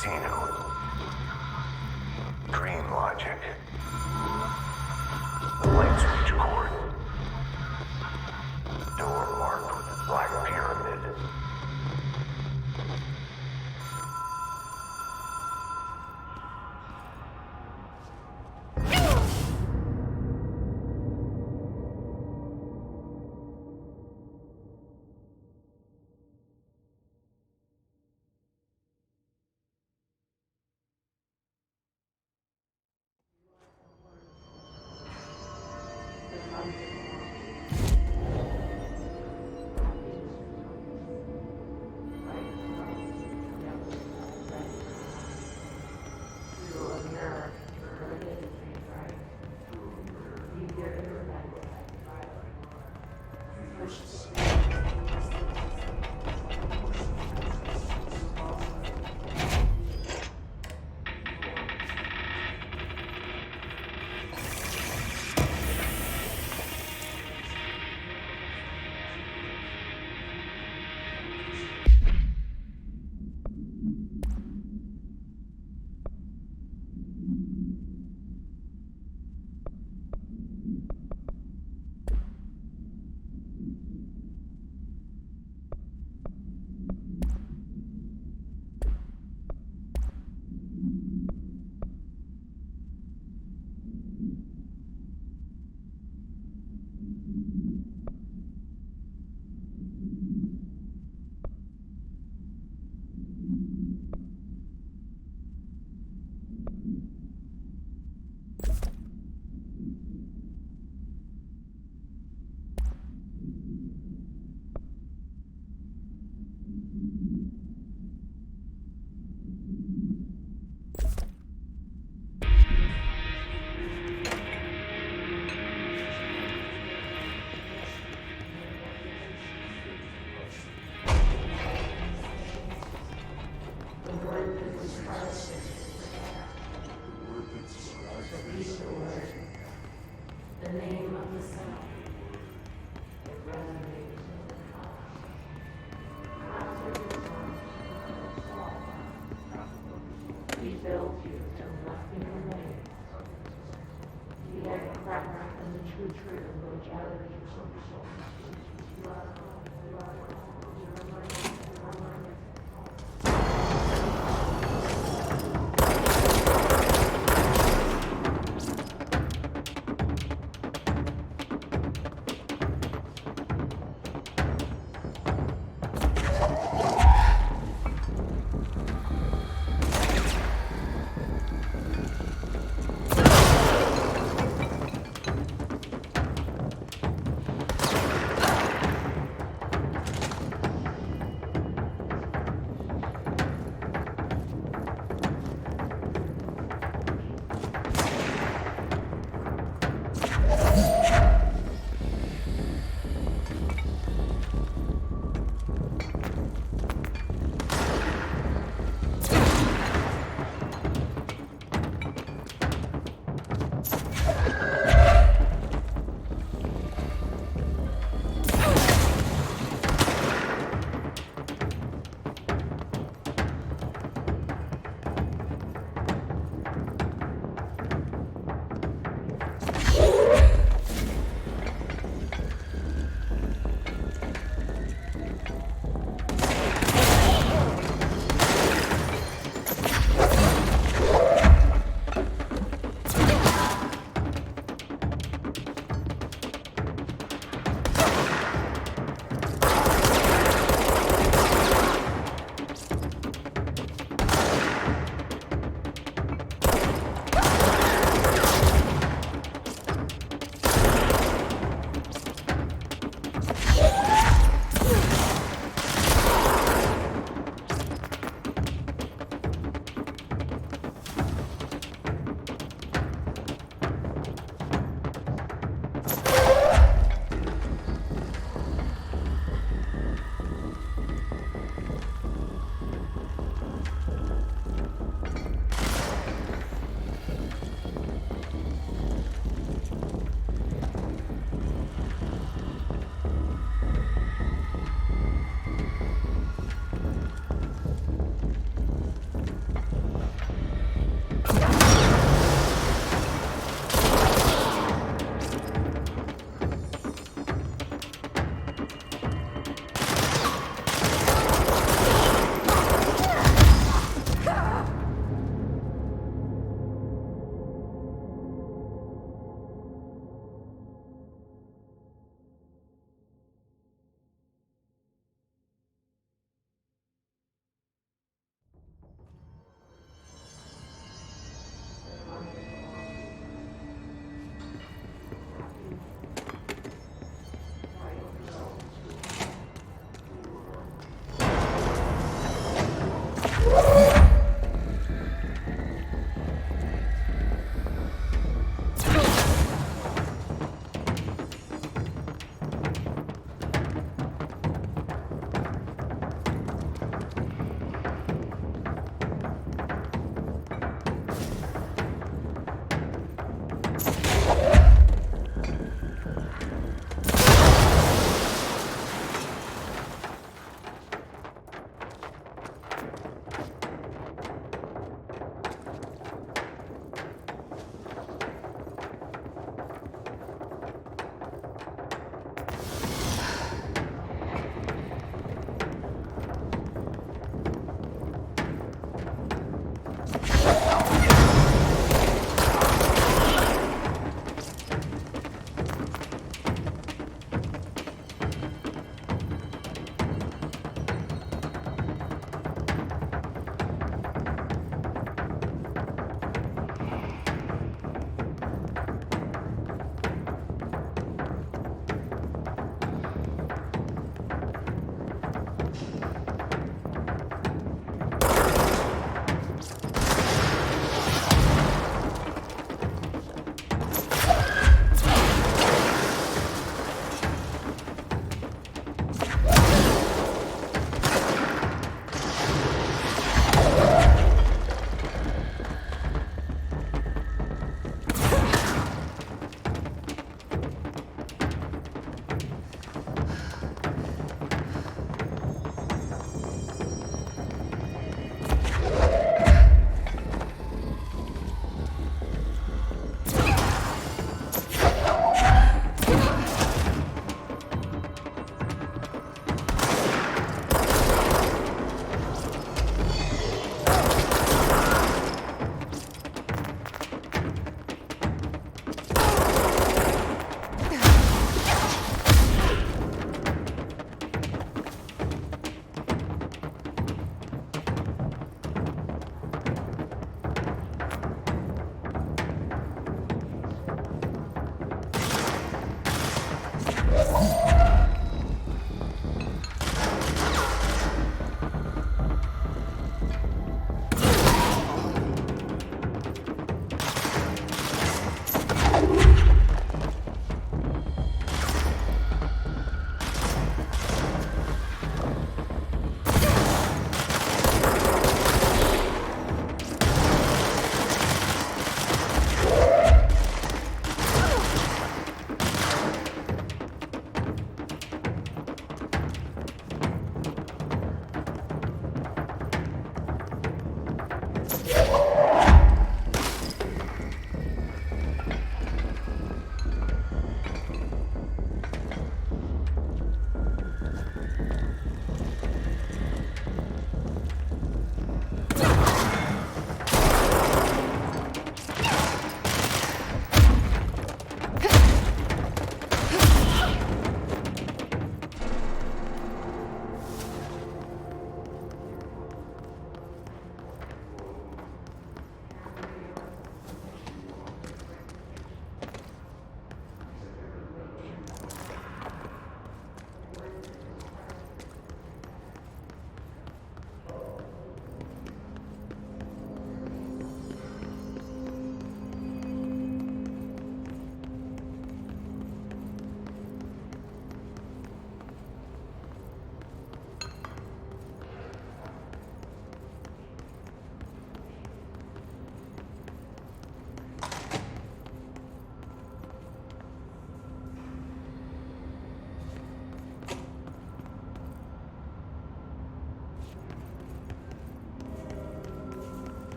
S5: casino. Dream logic. The light switch cord. Door marked with a black pyramid.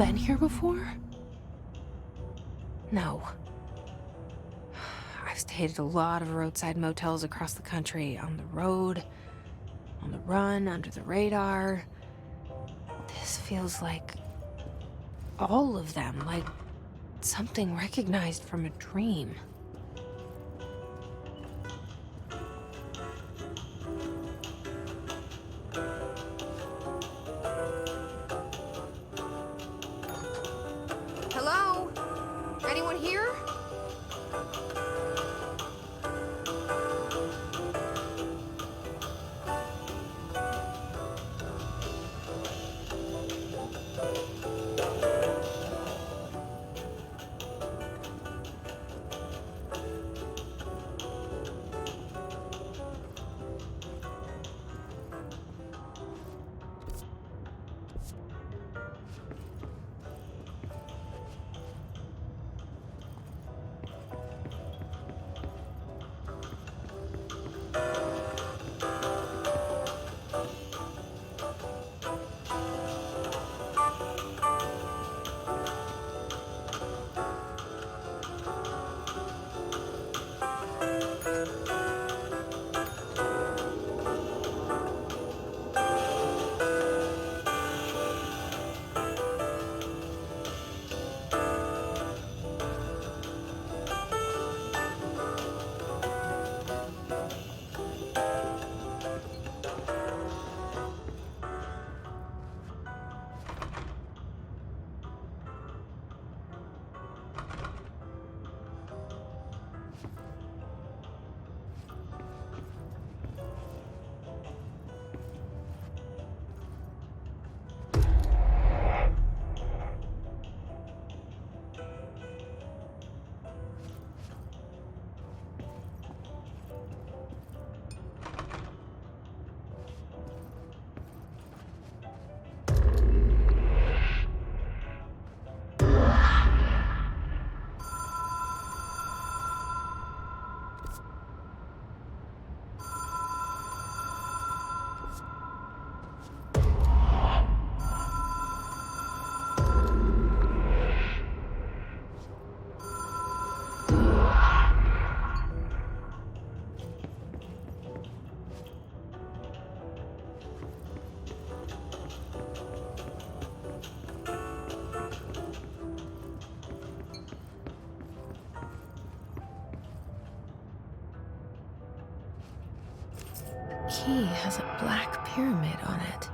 S1: been here before? No. I've stayed at a lot of roadside motels across the country, on the road, on the run, under the radar. This feels like all of them, like something recognized from a dream.
S2: Hello? Anyone here?
S1: Key has a black pyramid on it.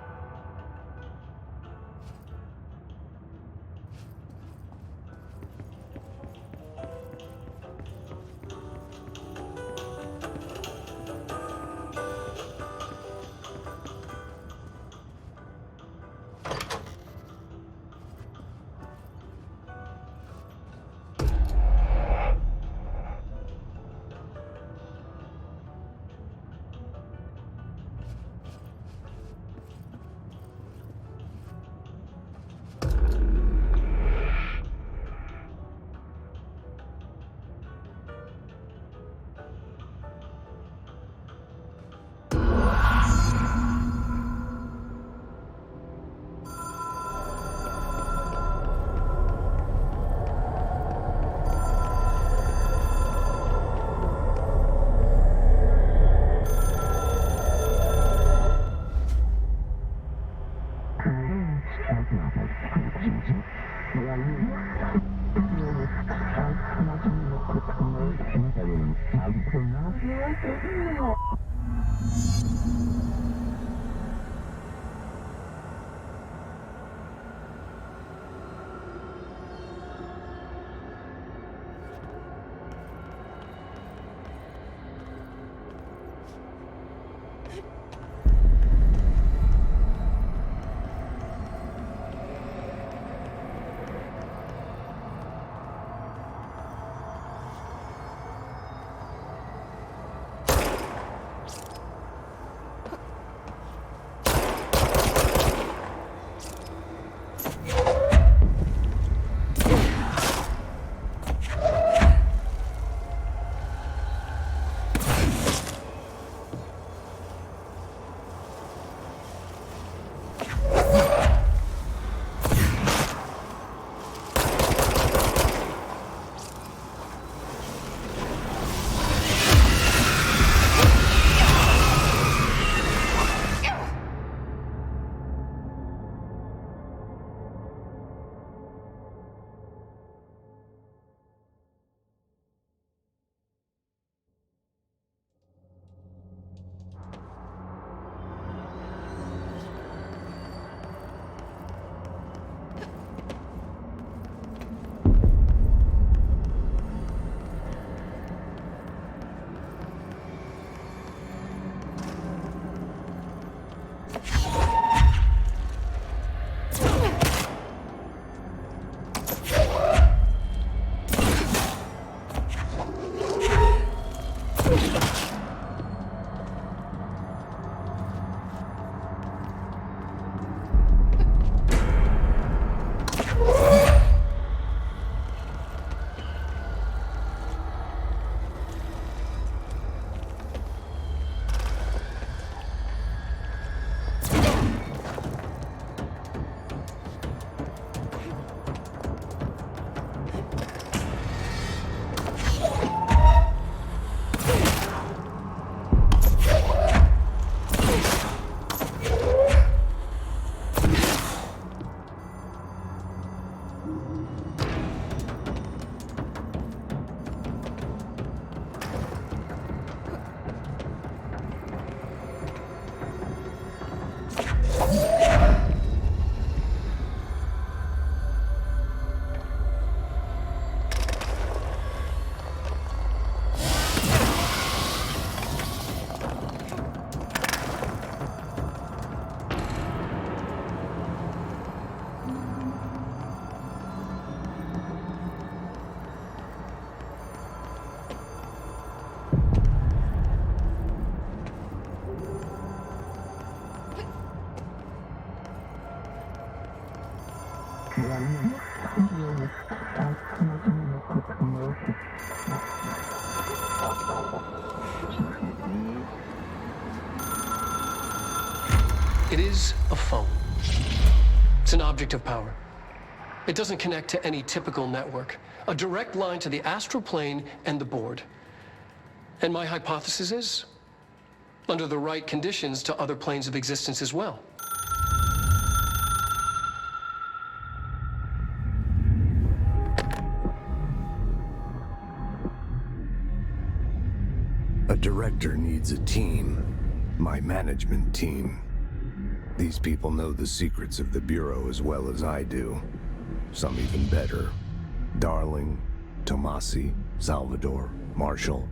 S4: It is a phone. It's an object of power. It doesn't connect to any typical network. A direct line to the astral plane and the board. And my hypothesis is, under the right conditions, to other planes of existence as well.
S9: A director needs a team. My management team. These people know the secrets of the Bureau as well as I do. Some even better. Darling, Tomasi, Salvador, Marshall.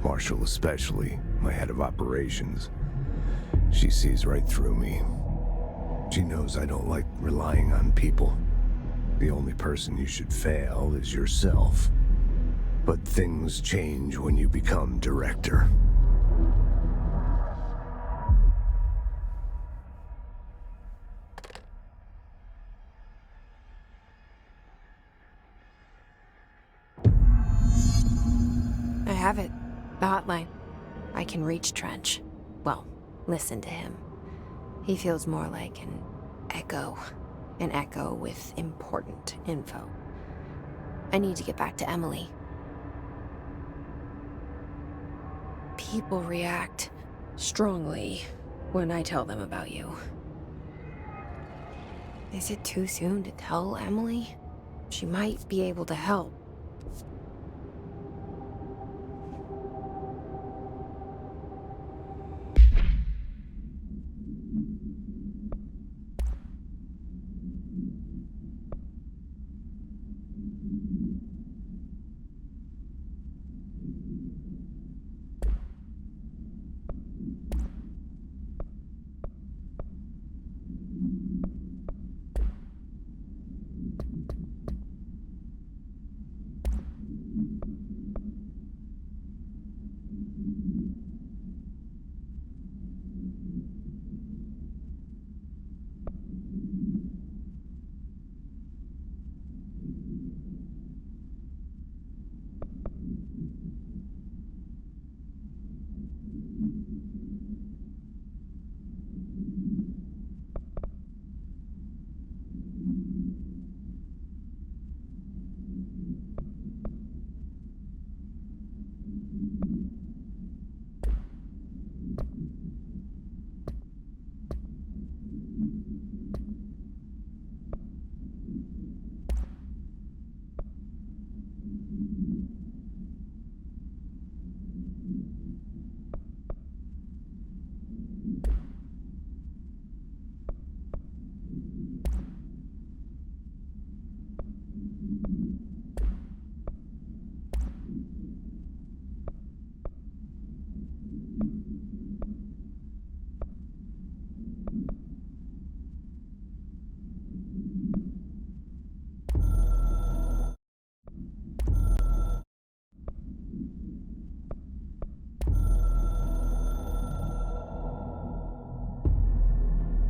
S9: Marshall especially, my head of operations. She sees right through me. She knows I don't like relying on people. The only person you should fail is yourself. But things change when you become director.
S1: I have it. The hotline. I can reach Trench. Well, listen to him. He feels more like an echo. An echo with important info. I need to get back to Emily. People react strongly when I tell them about you. Is it too soon to tell Emily? She might be able to help.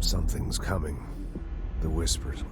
S9: Something's coming. The whispers.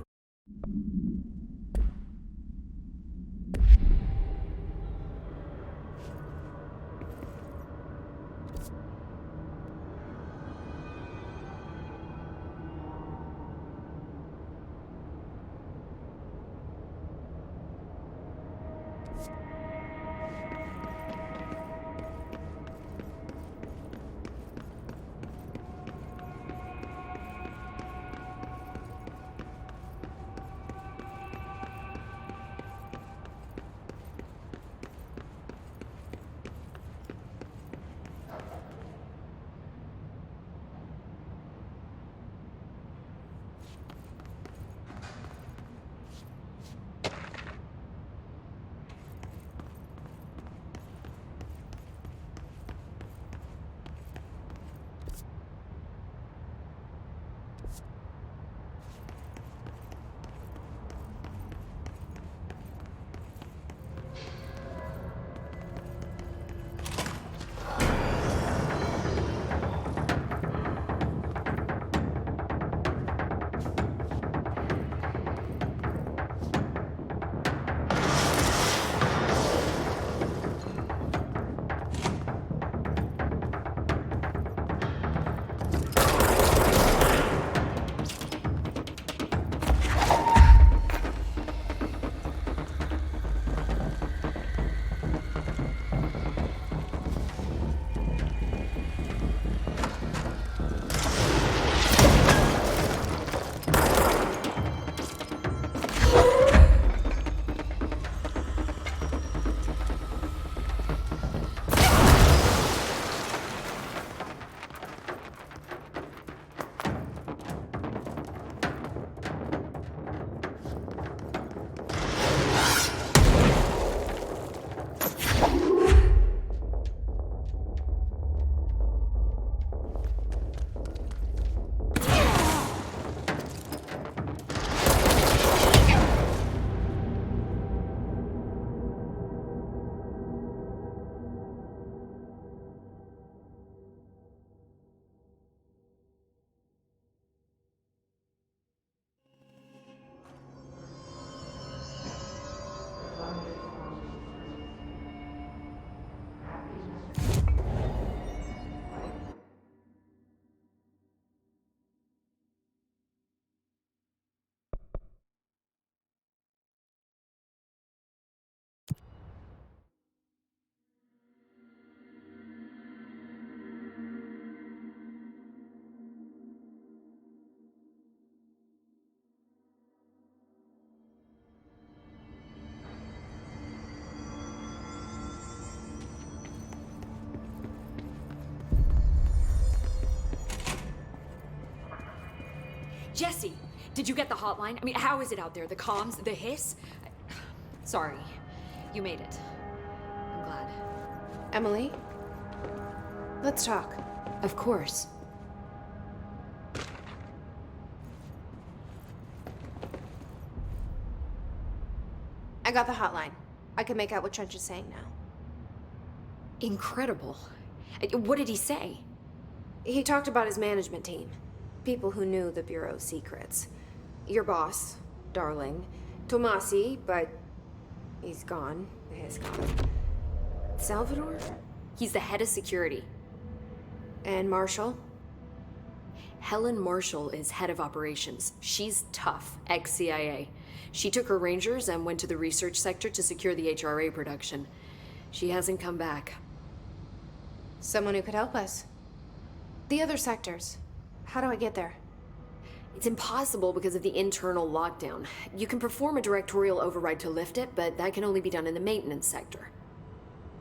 S8: Jesse, did you get the hotline? I mean, how is it out there? The comms, the hiss? Sorry, you made it. I'm glad.
S2: Emily? Let's talk.
S8: Of course.
S2: I got the hotline. I can make out what Trench is saying now.
S8: Incredible. What did he say?
S2: He talked about his management team. People who knew the Bureau's secrets. Your boss, Darling. Tomasi, but he's gone. He's gone. Salvador?
S8: He's the head of security.
S2: And Marshall?
S8: Helen Marshall is head of operations. She's tough, ex-CIA. She took her Rangers and went to the research sector to secure the HRA production. She hasn't come back.
S2: Someone who could help us. The other sectors. How do I get there?
S8: It's impossible because of the internal lockdown. You can perform a directorial override to lift it, but that can only be done in the maintenance sector.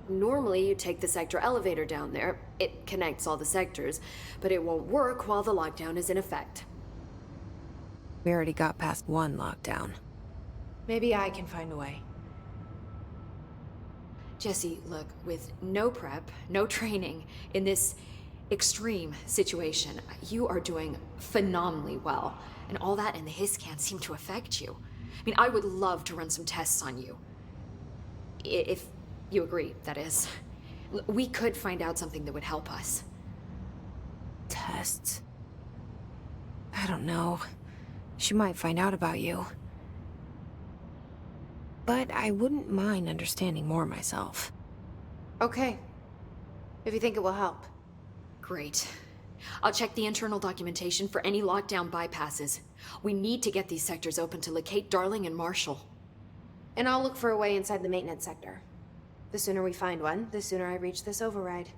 S8: Normally, you take the sector elevator down there. It connects all the sectors, but it won't work while the lockdown is in effect.
S1: We already got past one lockdown.
S2: Maybe I can find a way.
S8: Jesse, look, with no prep, no training, in this extreme situation, you are doing phenomenally well. And all that and the hiss can't seem to affect you. I mean, I would love to run some tests on you. If you agree, that is. We could find out something that would help us.
S1: Tests? I don't know. She might find out about you. But I wouldn't mind understanding more myself.
S2: Okay. If you think it will help.
S8: Great. I'll check the internal documentation for any lockdown bypasses. We need to get these sectors open to locate Darling and Marshall.
S2: And I'll look for a way inside the maintenance sector. The sooner we find one, the sooner I reach this override.